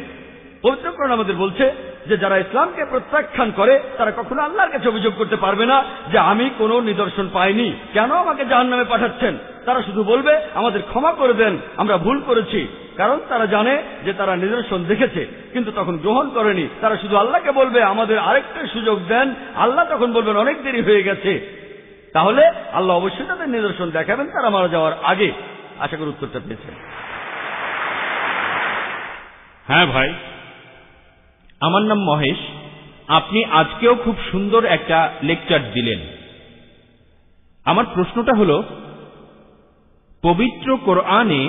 পবিত্র কোরআন আমাদের বলছে যে যারা ইসলামকে প্রত্যাখ্যান করে তারা কখনো আল্লাহর কাছে অভিযোগ করতে পারবে না যে আমি কোনো নিদর্শন পাইনি, কেন আমাকে জাহান্নামে পাঠাচ্ছেন। তারা শুধু বলবে আমাদের ক্ষমা করে দেন, আমরা ভুল করেছি। কারণ তারা জানে যে তারা নিদর্শন দেখেছে কিন্তু তখন গ্রহণ করেনি। তারা শুধু আল্লাহকে বলবে আমাদের আরেকটা সুযোগ দেন, আল্লাহ তখন বলবেন অনেক দেরি হয়ে গেছে। তাহলে আল্লাহ অবশ্যই তাদের নিদর্শন দেখাবেন তারা মারা যাওয়ার আগে। আশা করি উত্তরটা পেয়েছেন। হ্যাঁ ভাই, আমার নাম মহেশ। আপনি আজকেও খুব সুন্দর একটা লেকচার দিলেন। আমার প্রশ্নটা হল, পবিত্র কোরআনে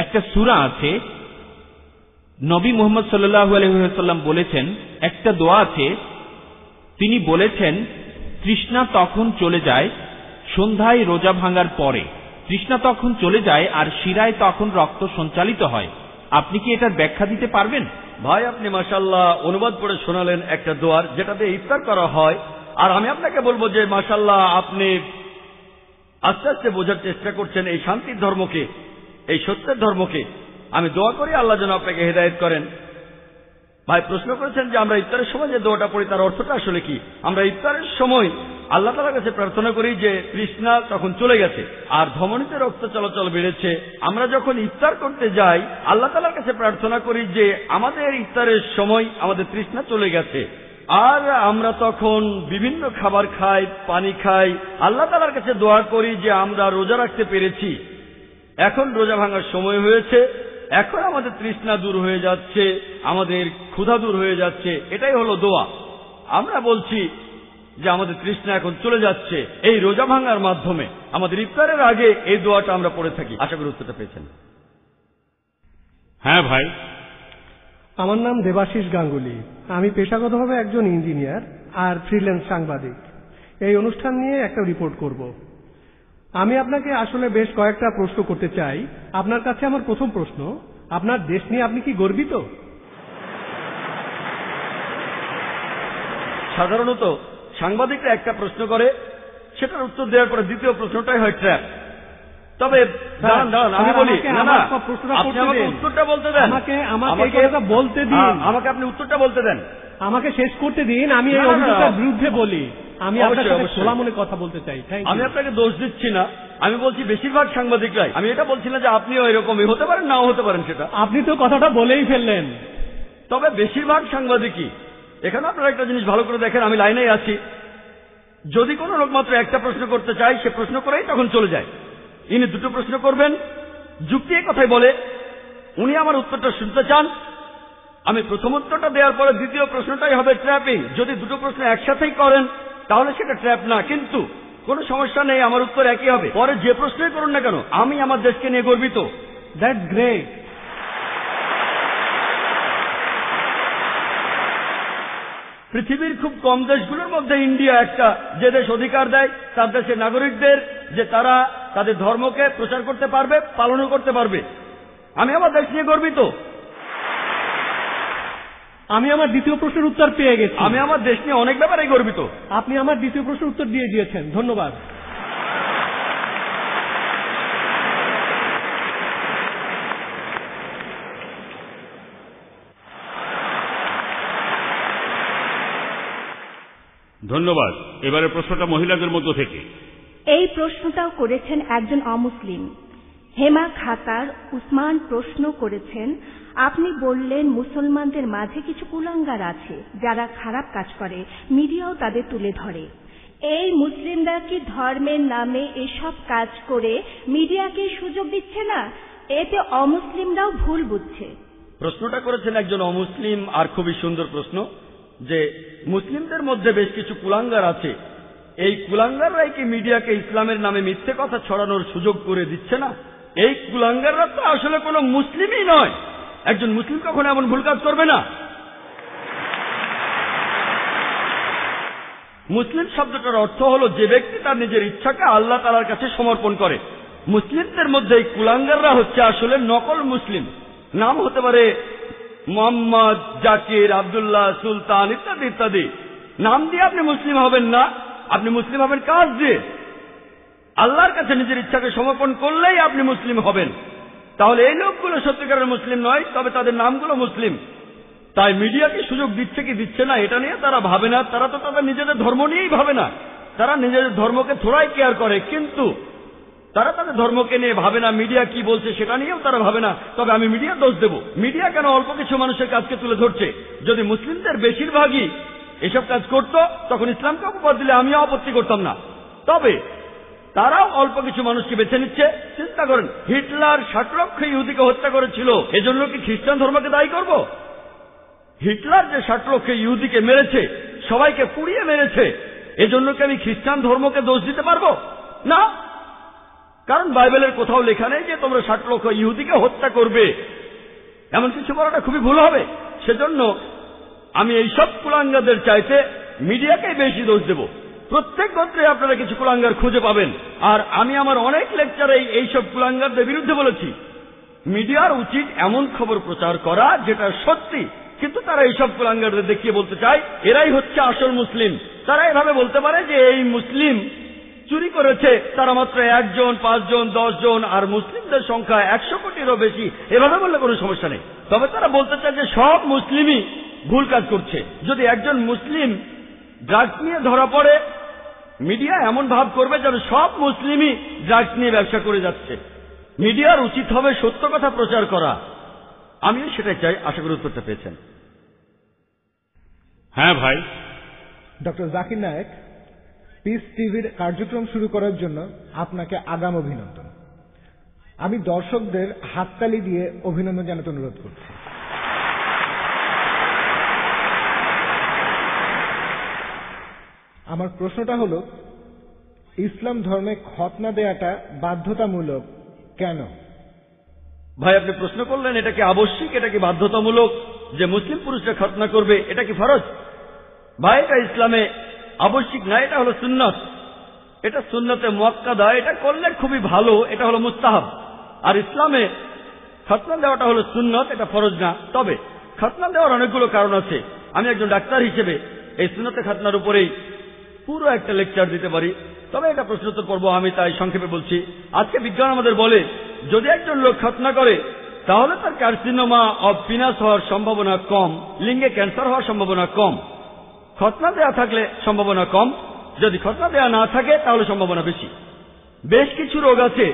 একটা সূরা আছে, নবী মুহাম্মদ সাল্লাল্লাহু আলাইহি ওয়াসাল্লাম বলেছেন, একটা দোয়া আছে, তিনি বলেছেন তৃষ্ণা তখন চলে যায় সন্ধ্যায় রোজা ভাঙার পরে, তৃষ্ণা তখন চলে যায় আর শিরায় তখন রক্ত সঞ্চালিত হয়। আপনি কি এটার ব্যাখ্যা দিতে পারবেন? ভাই, আপনি মাশাআল্লাহ অনুবাদ করে শোনালেন একটা দোয়ার যেটাতে ইফতার করা হয়। আর আমি আপনাকে বলবো যে মাশাআল্লাহ আপনি আস্তে আস্তে বোঝার চেষ্টা করছেন এই শান্তির ধর্মকে, এই সত্যের ধর্মকে। আমি দোয়া করি আল্লাহ যেন আপনাকে হেদায়েত করেন। ভাই প্রশ্ন করেছেন যে আমরা ইফতারের সময় যে দোয়াটা পড়ি তার অর্থটা আসলে কি। আমরা ইফতারের সময় আল্লাহ তাআলার কাছে প্রার্থনা করি যে তৃষ্ণা তখন চলে গেছে আর ধমনীতে রক্ত চলাচল বেড়েছে। আমরা যখন ইফতার করতে যাই আল্লাহ তাআলার কাছে প্রার্থনা করি যে আমাদের ইফতারের সময় আমাদের তৃষ্ণা চলে গেছে, আর আমরা তখন বিভিন্ন খাবার খাই, পানি খাই, আল্লাহ তাআলার কাছে দোয়া করি যে আমরা রোজা রাখতে পেরেছি, এখন রোজা ভাঙার সময় হয়েছে, এখন আমাদের তৃষ্ণা দূর হয়ে যাচ্ছে, আমাদের ক্ষুধা দূর হয়ে যাচ্ছে। এটাই হলো দোয়া। আমরা বলছি যে আমাদের তৃষ্ণা এখন চলে যাচ্ছে এই রোজা ভাঙার মাধ্যমে। আমাদের ইফতারের আগে এই দোয়াটা আমরা পড়ে থাকি। আশা করি উত্তরটা পেয়েছেন। হ্যাঁ ভাই। আমার নাম দেবাশিস গাঙ্গুলি। আমি পেশাগতভাবে একজন ইঞ্জিনিয়ার আর ফ্রিল্যান্স সাংবাদিক। এই অনুষ্ঠান নিয়ে একটা রিপোর্ট করব। আমি আপনাকে আসলে বেশ কয়েকটা প্রশ্ন করতে চাই। আপনার কাছে আমার প্রথম প্রশ্ন, আপনার দেশ নিয়ে আপনি কি গর্বিত? সাধারণত সাংবাদিকরা একটা প্রশ্ন করে, সেটার উত্তর দেওয়ার পরে দ্বিতীয় প্রশ্নটাই হয় ট্র্যাপ। তবে দাঁড়ান আমি বলি, না না, আপনি আমাকে উত্তরটা বলতে দেন। আমাকে আপনি উত্তরটা বলতে দেন, আমাকে শেষ করতে দিন। আমি এই অভিযোগের বিরুদ্ধে বলি। আমি আপনার সাথে খোলা মনে কথা বলতে চাই। আমি আপনাকে দোষ দিচ্ছি না, আমি বলছি বেশিরভাগ সাংবাদিকরাই। আমি এটা বলছি না যে আপনিও এরকমই হতে পারেন, নাও হতে পারেন, সেটা আপনি তো কথাটা বলেই ফেললেন। তবে বেশিরভাগ সাংবাদিকই, এখানে আপনারা একটা জিনিস ভালো করে দেখেন, আমি লাইনেই আছি। যদি কোনো লোক মাত্র একটা প্রশ্ন করতে চায়, সে প্রশ্ন করেই তখন চলে যায়। ইনি দুটো প্রশ্ন করবেন, যুক্তি কথাই বলে, উনি আমার উত্তরটা শুনতে চান। আমি প্রথম উত্তরটা দেওয়ার পরে দ্বিতীয় প্রশ্নটাই হবে ট্র্যাপিং। যদি দুটো প্রশ্ন একসাথেই করেন তাহলে সেটা ট্র্যাপ না, কিন্তু কোনো সমস্যা নেই, আমার উত্তর একই হবে। পরে যে প্রশ্নই করুন না কেন, আমি আমার দেশকে নিয়ে গর্বিত। That's great. পৃথিবীর খুব কম দেশগুলোর মধ্যে ইন্ডিয়া একটা, যে দেশ অধিকার দেয় তার দেশের নাগরিকদের যে তারা তাদের ধর্মকে প্রচার করতে পারবে, পালনও করতে পারবে। আমি আমার দেশ নিয়ে গর্বিত। আমি আমার দ্বিতীয় প্রশ্নের উত্তর পেয়ে গেছি। আমি আমার দেশ নিয়ে অনেক ব্যাপারে গর্বিত। আপনি আমার দ্বিতীয় প্রশ্নের উত্তর দিয়ে দিয়েছেন, ধন্যবাদ। ধন্যবাদ। এবারে প্রশ্নটা মহিলাদের মধ্য থেকে। এই প্রশ্নটাও করেছেন একজন অমুসলিম। হেমা খাতার উসমান প্রশ্ন করেছেন, আপনি বললেন মুসলমানদের মাঝে কিছু কুলাঙ্গার আছে যারা খারাপ কাজ করে, মিডিয়াও তাদের তুলে ধরে। এই মুসলিমরা কি ধর্মের নামে এসব কাজ করে মিডিয়াকে সুযোগ দিচ্ছে না? এতে অমুসলিমরাও ভুল বুঝছে। প্রশ্নটা করেছেন একজন অমুসলিম, আর খুবই সুন্দর প্রশ্ন, যে মুসলিমদের মধ্যে বেশ কিছু কুলাঙ্গার আছে, এই কুলাঙ্গাররাই কি মিডিয়াকে ইসলামের নামে মিথ্যে কথা ছড়ানোর সুযোগ করে দিচ্ছে না? এই কুলাঙ্গাররা তো আসলে কোনো মুসলিমই নয়। একজন মুসলিম কখনো এমন ভুল কাজ করবে না। মুসলিম শব্দটার অর্থ হলো যে ব্যক্তি তার নিজের ইচ্ছাকে আল্লাহ তাআলার কাছে সমর্পণ করে। মুসলিমদের মধ্যে এই কুলাঙ্গাররা হচ্ছে আসলে নকল মুসলিম। নাম হতে পারে মোহাম্মদ, জাকির, আব্দুল্লাহ, সুলতান ইত্যাদি ইত্যাদি। নাম দিয়ে আপনি মুসলিম হবেন না, আপনি মুসলিম হবেন কাজ দিয়ে। আল্লাহর কাছে নিজের ইচ্ছাকে সমর্পণ করলেই আপনি মুসলিম হবেন। তাহলে এই লোকগুলো সত্যিকারের মুসলিম নয়, তবে তাদের নামগুলো মুসলিম। তাই মিডিয়াকে সুযোগ দিচ্ছে কি দিচ্ছে না এটা নিয়ে তারা ভাবে না। তারা তো তাদের নিজেদের ধর্ম নিয়েই ভাবে না, তারা নিজেদের ধর্মকে থোড়াই কেয়ার করে, কিন্তু তারা তাদের ধর্মকে নিয়ে ভাবে না। মিডিয়া কি বলছে সেটা নিয়েও তারা ভাবে না। তবে আমি মিডিয়ার দোষ দেব। মিডিয়া কেন অল্প কিছু মানুষের কাজকে তুলে ধরছে? যদি মুসলিমদের বেশিরভাগই এসব কাজ করত তখন ইসলামকে অপবাদ দিলে আমিও আপত্তি করতাম না। তবে তারাও অল্প কিছু মানুষকে বেছে নিচ্ছে। চিন্তা করেন, হিটলার 60 লক্ষ ইহুদিকে হত্যা করেছিল, এজন্য কি খ্রিস্টান ধর্মকে দায়ী করব? হিটলার যে 60 লক্ষ ইহুদিকে মেরেছে, সবাইকে পুড়িয়ে মেরেছে, এজন্য কি আমি খ্রিস্টান ধর্মকে দোষ দিতে পারবো না? কারণ বাইবেলের কোথাও লেখা নেই যে তোমরা 60 লক্ষ ইহুদিকে হত্যা করবে। এমন কিছু করাটা খুবই ভুল হবে। সেজন্য আমি এইসব কুলাঙ্গারদের চাইতে মিডিয়াকেই বেশি দোষ দেব। প্রত্যেক গোত্রে আপনারা কিছু কুলাঙ্গার খুঁজে পাবেন, আর আমি আমার অনেক লেকচারে এইসব কুলাঙ্গারদের বিরুদ্ধে বলেছি। মিডিয়ার উচিত এমন খবর প্রচার করা যেটা সত্যি, কিন্তু তারা এইসব কুলাঙ্গারদের দেখিয়ে বলতে চায় এরাই হচ্ছে আসল মুসলিম। তারা এভাবে বলতে পারে যে এই মুসলিম চুরি করেছে তারা মাত্র 1 জন, 5 জন, 10 জন, আর মুসলিমদের সংখ্যা 100 কোটিরও বেশি। এভাবে বললে কোনো সমস্যা নেই। তবে তারা বলতে চায় যে সব মুসলিমই ভুল কাজ করছে। যদি একজন মুসলিম ড্রাগস নিয়ে ধরা পড়ে মিডিয়া এমন ভাব করবে যেন সব মুসলিমই ড্রাগস নিয়ে ব্যবসা করে যাচ্ছে। মিডিয়ার উচিত হবে সত্য কথা প্রচার করা। আমিও সেটাই চাই। আশা করি উত্তরটা পেয়েছেন। হ্যাঁ ভাই। ডক্টর জাকির নায়েক, পিস টিভির কার্যক্রম শুরু করার জন্য আপনাকে আগাম অভিনন্দন। আমি দর্শকদের হাততালি দিয়ে অভিনন্দন জানাতে অনুরোধ করছি। আমার প্রশ্নটা হলো, ইসলাম ধর্মে খতনা দেয়াটা বাধ্যতামূলক কেন? ভাই, আপনি প্রশ্ন করলেন এটা কি আবশ্যিক, এটা কি বাধ্যতামূলক যে মুসলিম পুরুষরা খতনা করবে, এটা কি ফরজ? ভাই, এটা ইসলামে আবশ্যিক না, এটা হলো সুন্নত। এটা সুন্নতে মুআক্কাদা, এটা করলে খুবই ভালো, এটা হলো মুস্তাহাব। আর ইসলামে খতনা দেওয়াটা হলো সুন্নত, এটা ফরজ না। তবে খতনা দেওয়ার অনেকগুলো কারণ আছে। আমি একজন ডাক্তার হিসেবে এই সুন্নতে খতনার উপরেই পুরো একটা লেকচার দিতে পারি, তবে এটা প্রশ্নোত্তর পর্ব, আমি তাই সংক্ষেপে বলছি। আজকে বিজ্ঞান আমাদের বলে যদি একজন লোক খতনা করে তাহলে তার কার্সিনোমা অব পিনাস হওয়ার সম্ভাবনা কম, লিঙ্গে ক্যান্সার হওয়ার সম্ভাবনা কম। খতনা দেয়া থাকলে সম্ভাবনা কম, যদি খতনা দেয়া না থাকে তাহলে সম্ভাবনা বেশি। বেশ কিছু রোগ আছে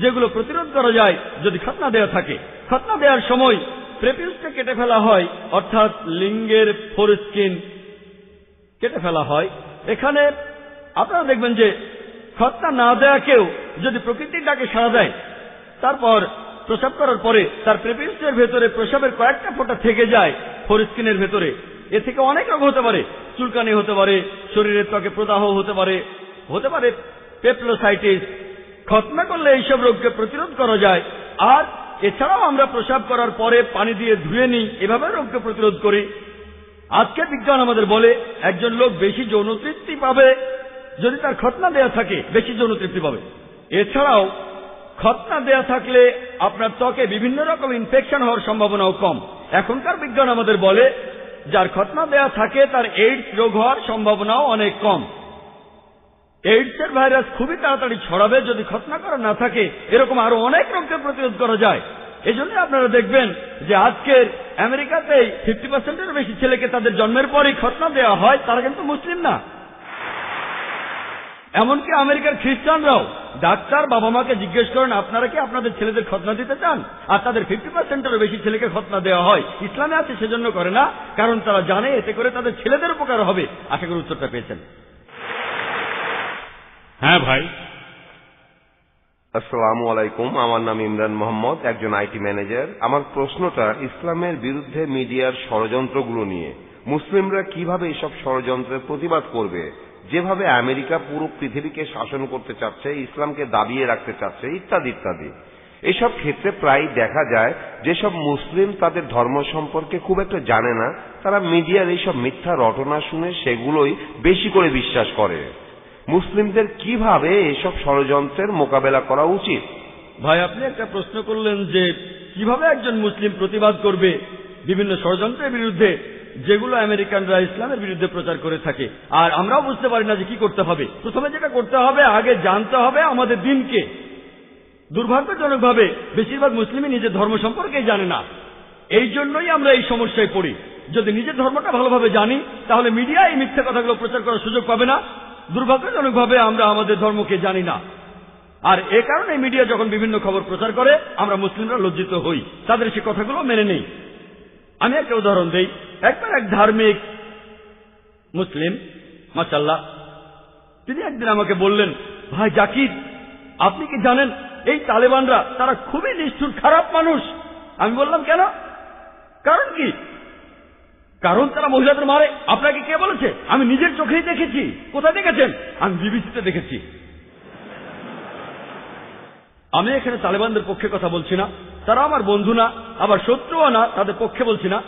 যেগুলো প্রতিরোধ করা যায় যদি খতনা দেয়া থাকে। খতনা দেওয়ার সময় প্রেপিউসটা কেটে ফেলা হয়, অর্থাৎ লিঙ্গের ফোরস্কিন কেটে ফেলা হয়। এখানে আপনারা দেখবেন যে খতনা না দেয়া কেউ যদি প্রকৃতির ডাকে সাড়া দেয়, তারপর প্রসাব করার পরে তার প্রেপিউসের ভেতরে প্রসাবের কয়েকটা ফোঁটা থেকে যায় ফোরস্কিনের ভেতরে, এ থেকে অনেক রোগ হতে পারে। চুলকানি হতে পারে, শরীরের ত্বকে প্রদাহ হতে পারে পেপলোসাইটিস। খতনা করলে এইসব রোগকে প্রতিরোধ করা যায়। আর এছাড়াও আমরা প্রসাব করার পরে পানি দিয়ে ধুয়ে নিই, এভাবে রোগকে প্রতিরোধ করি। আজকে বিজ্ঞান আমাদের বলে একজন লোক বেশি যৌন তৃপ্তি পাবে যদি তার খতনা দেয়া থাকে, বেশি যৌন তৃপ্তি পাবে। এছাড়াও খতনা দেয়া থাকলে আপনার ত্বকে বিভিন্ন রকম ইনফেকশন হওয়ার সম্ভাবনাও কম। এখনকার বিজ্ঞান আমাদের বলে যার খতনা দেয়া থাকে তার এইডস রোগ হওয়ার সম্ভাবনাও অনেক কম। এইডসের ভাইরাস খুবই তাড়াতাড়ি ছড়াবে যদি খতনা করা না থাকে। এরকম আরো অনেক রোগকে প্রতিরোধ করা যায়। এজন্য আপনারা দেখবেন যে আজকের আমেরিকাতেই 50%-এর বেশি ছেলেকে তাদের জন্মের পরই খতনা দেওয়া হয়, তারা কিন্তু মুসলিম না। এমনকি আমেরিকার খ্রিস্টানরাও ডাক্তার বাবা মাকে জিজ্ঞেস করেন আপনারা কি আপনাদের ছেলেদের খতনা দিতে চান, আর তাদের 50%-এরও বেশি ছেলেকে খতনা দেওয়া হয়। ইসলামে আছে সেজন্য করে না, কারণ তারা জানে এতে করে তাদের ছেলেদের উপকার হবে। আশা করি উত্তরটা পেয়েছেন। হ্যাঁ ভাই। আসসালামু আলাইকুম, আমার নাম ইমরান মোহাম্মদ, একজন আইটি ম্যানেজার। আমার প্রশ্নটা ইসলামের বিরুদ্ধে মিডিয়ার ষড়যন্ত্রগুলো নিয়ে। মুসলিমরা কিভাবে এসব ষড়যন্ত্রের প্রতিবাদ করবে? যেভাবে আমেরিকা পুরো পৃথিবীকে শাসন করতে চাচ্ছে, ইসলামকে দাবিয়ে রাখতে চাচ্ছে, ইত্যাদি ইত্যাদি। এসব ক্ষেত্রে প্রায় দেখা যায় যেসব মুসলিম তাদের ধর্ম সম্পর্কে খুব একটা জানে না, তারা মিডিয়ার এইসব মিথ্যা রটনা শুনে সেগুলোই বেশি করে বিশ্বাস করে। মুসলিমদের কিভাবে এসব ষড়যন্ত্রের মোকাবেলা করা উচিত? ভাই, আপনি একটা প্রশ্ন করলেন যে কিভাবে একজন মুসলিম প্রতিবাদ করবে বিভিন্ন ষড়যন্ত্রের বিরুদ্ধে যেগুলো আমেরিকানরা ইসলামের বিরুদ্ধে প্রচার করে থাকে। আর আমরাও বুঝতে পারি না যে কি করতে হবে। প্রথমে যেটা করতে হবে, আগে জানতে হবে আমাদের দিনকে। দুর্ভাগ্যজনকভাবে বেশিরভাগ মুসলিমই নিজের ধর্ম সম্পর্কে জানে না। এই জন্যই আমরা এই সমস্যায় পড়ি। যদি নিজের ধর্মটা ভালোভাবে জানি তাহলে মিডিয়া এই মিথ্যা কথাগুলো প্রচার করার সুযোগ পাবে না। দুর্ভাগ্যজনকভাবে আমরা আমাদের ধর্মকে জানি না, আর এ কারণে মিডিয়া যখন বিভিন্ন খবর প্রচার করে আমরা মুসলিমরা লজ্জিত হই, তাদের সে কথাগুলো মেনে নেই। আমি একটা উদাহরণ দেই। একবার এক ধার্মিক মুসলিম, মাশাআল্লাহ, তিনি একদিন আমাকে বললেন, ভাই জাকির, আপনি কি জানেন এই তালেবানরা তারা খুবই নিষ্ঠুর খারাপ মানুষ। আমি বললাম কেন? কারণ কি? কারণ তারা মহিলাদের মারে। আপনাকে কে বলেছে? আমি নিজের চোখেই দেখেছি। কোথায় দেখেছেন? আমি বিবিসিতে দেখেছি। আমি এখানে তালেবানদের পক্ষে কথা বলছি না, তারা আমার বন্ধু না, আবার শত্রুও না, তাদের পক্ষে বলছি না।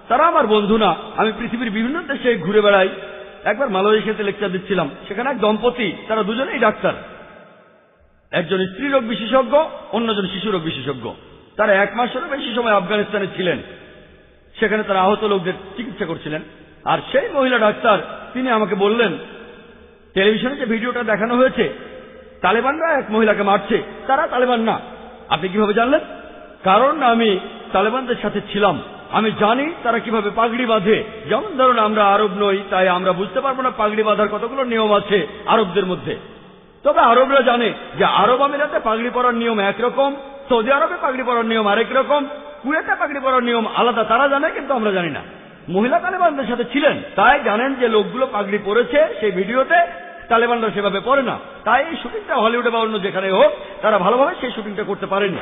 তারা আমার বন্ধু না। আমি পৃথিবীর বিভিন্ন দেশে ঘুরে বেড়াই। একবার মালয়েশিয়াতে লেকচার দিচ্ছিলাম, সেখানে এক দম্পতি, তারা দুজনেই ডাক্তার। একজন স্ত্রী রোগ বিশেষজ্ঞ, অন্যজন শিশু রোগ বিশেষজ্ঞ। তারা 1 মাসেরও বেশি সময় আফগানিস্তানে ছিলেন। সেখানে তারা আহত লোকদের চিকিৎসা করছিলেন। আর সেই মহিলা ডাক্তার তিনি আমাকে বললেন, টেলিভিশনে যে ভিডিওটা দেখানো হয়েছে তালেবানরা এক মহিলাকে মারছে, তারা তালেবান না। আপনি কিভাবে জানলেন? কারণ আমি তালেবানদের সাথে ছিলাম। আমি জানি তারা কিভাবে পাগড়ি বাঁধে। যেমন ধরুন আমরা আরব নই, তাই আমরা বুঝতে পারবো না পাগড়ি বাঁধার কতগুলো নিয়ম আছে আরবদের মধ্যে। তবে আরবরা জানে যে আরব আমিরাতে পাগড়ি পরার নিয়ম একরকম, সৌদি আরবে পাগড়ি পরার নিয়ম আরেক রকম, কুয়েতে পাগড়ি পরার নিয়ম আলাদা। তারা জানে, কিন্তু আমরা জানি না। মহিলা তালেবানদের সাথে ছিলেন, তাই জানেন যে লোকগুলো পাগড়ি পরেছে সেই ভিডিওতে, তালেবানরা সেভাবে পড়ে না। তাই এই শুটিংটা হলিউডে বা অন্য যেখানে হোক তারা ভালোভাবে সেই শুটিংটা করতে পারেনি।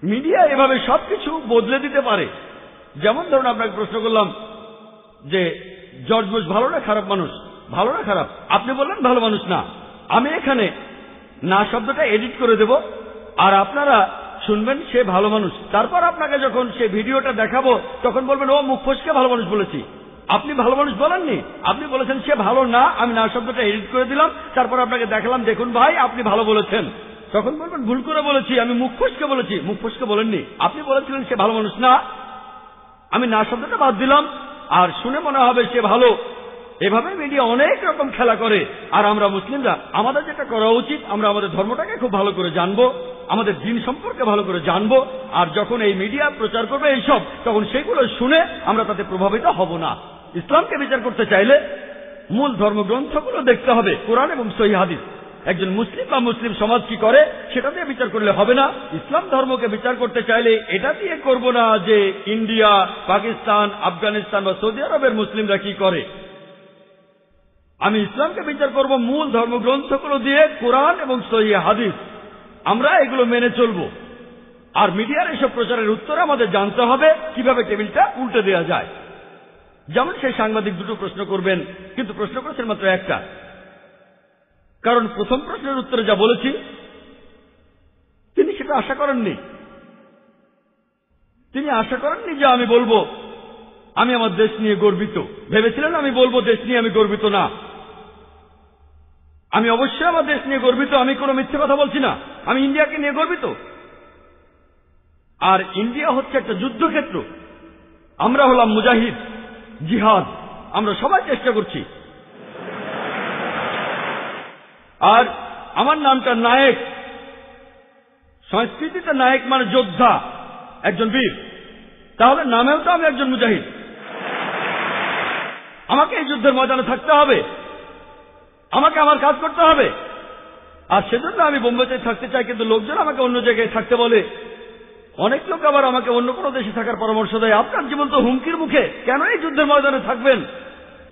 মিডিয়া এভাবে সবকিছু বদলে দিতে পারে। যেমন ধরুন আপনাকে প্রশ্ন করলাম যে জর্জ বুশ ভালো না খারাপ মানুষ, ভালো না খারাপ, আপনি বললেন ভালো মানুষ না। আমি এখানে না শব্দটা এডিট করে দেব, আর আপনারা শুনবেন সে ভালো মানুষ। তারপর আপনাকে যখন সে ভিডিওটা দেখাবো তখন বলবেন ও মুখ ফসকে ভালো মানুষ বলেছি। আপনি ভালো মানুষ বলেননি, আপনি বলেছেন সে ভালো না, আমি না শব্দটা এডিট করে দিলাম, তারপর আপনাকে দেখালাম দেখুন ভাই আপনি ভালো বলেছেন। তখন বলবেন ভুল করে বলেছি, আমি মুখ ফসকে বলেছি। মুখ ফসকে বলেননি, আপনি বলেছিলেন সে ভালো মানুষ না, আমি না শব্দটা বাদ দিলাম, আর শুনে মনে হবে সে ভালো। এভাবে মিডিয়া অনেক রকম খেলা করে। আর আমরা মুসলিমরা আমাদের যেটা করা উচিত, আমরা আমাদের ধর্মটাকে খুব ভালো করে জানবো, আমাদের দিন সম্পর্কে ভালো করে জানবো। আর যখন এই মিডিয়া প্রচার করবে এইসব, তখন সেগুলো শুনে আমরা তাতে প্রভাবিত হব না। ইসলামকে বিচার করতে চাইলে মূল ধর্মগ্রন্থগুলো দেখতে হবে, কোরআন এবং সহিহ হাদিস। একজন মুসলিম বা মুসলিম সমাজ কি করে সেটা দিয়ে বিচার করলে হবে না। ইসলাম ধর্মকে বিচার করতে চাইলে এটা দিয়ে করব না যে ইন্ডিয়া, পাকিস্তান, আফগানিস্তান বা সৌদি আরবের মুসলিমরা কি করে। আমি ইসলামকে বিচার করব মূল ধর্মগ্রন্থগুলো দিয়ে, কোরআন এবং সহিহ হাদিস। আমরা এগুলো মেনে চলব। আর মিডিয়ার এসব প্রচারের উত্তর আমাদের জানতে হবে কিভাবে টেবিলটা উল্টে দেওয়া যায়। যেমন সেই সাংবাদিক দুটো প্রশ্ন করবেন, কিন্তু প্রশ্ন করেছেন মাত্র একটা, কারণ প্রথম প্রশ্নের উত্তরে যা বলেছি তিনি সেটা আশা করেননি। তিনি আশা করেননি যে আমি বলবো আমি আমার দেশ নিয়ে গর্বিত। ভেবেছিলেন আমি বলবো দেশ নিয়ে আমি গর্বিত না। আমি অবশ্যই আমার দেশ নিয়ে গর্বিত, আমি কোনো মিথ্যে কথা বলছি না। আমি ইন্ডিয়াকে নিয়ে গর্বিত। আর ইন্ডিয়া হচ্ছে একটা যুদ্ধক্ষেত্র, আমরা হলাম মুজাহিদ, জিহাদ, আমরা সবাই চেষ্টা করছি। আর আমার নামটা নায়েক, সংস্কৃতিতে নায়েক মানে যোদ্ধা, একজন বীর। তাহলে নামেও তো আমি একজন মুজাহিদ। আমাকে এই যুদ্ধের ময়দানে থাকতে হবে, আমাকে আমার কাজ করতে হবে। আর সেজন্য আমি বোম্বেতে থাকতে চাই, কিন্তু লোকজন আমাকে অন্য জায়গায় থাকতে বলে। অনেক লোক আবার আমাকে অন্য কোনো দেশে থাকার পরামর্শ দেয়। আপনার জীবন তো হুমকির মুখে, কেন এই যুদ্ধের ময়দানে থাকবেন?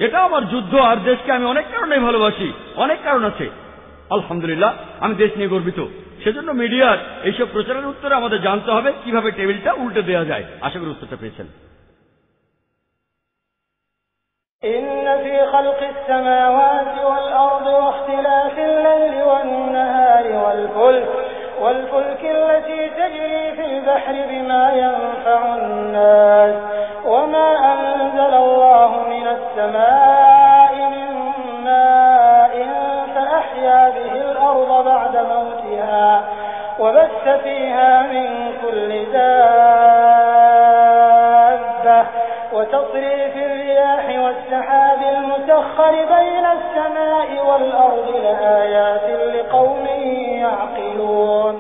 এটা আমার যুদ্ধ, আর দেশকে আমি অনেক কারণে ভালোবাসি, অনেক কারণ আছে। আলহামদুলিল্লাহ আমি দেশ নিয়ে গর্বিত। সেজন্য মিডিয়ার এইসব প্রচারের উত্তরে আমাদের জানতে হবে কিভাবে টেবিলটা উল্টে দেওয়া যায়। আশা করি উত্তরটা পেয়েছেন। إن في خلق السماوات والأرض واختلاف الليل والنهار والفلك التي تجري في البحر بما ينفع الناس وما أنزل الله من السماء من ماء فأحيا به الأرض بعد موتها وبث فيها من كل دابة وتصريف الرياح والسحاب المسخر بين السماء والأرض لآيات لقوم يعقلون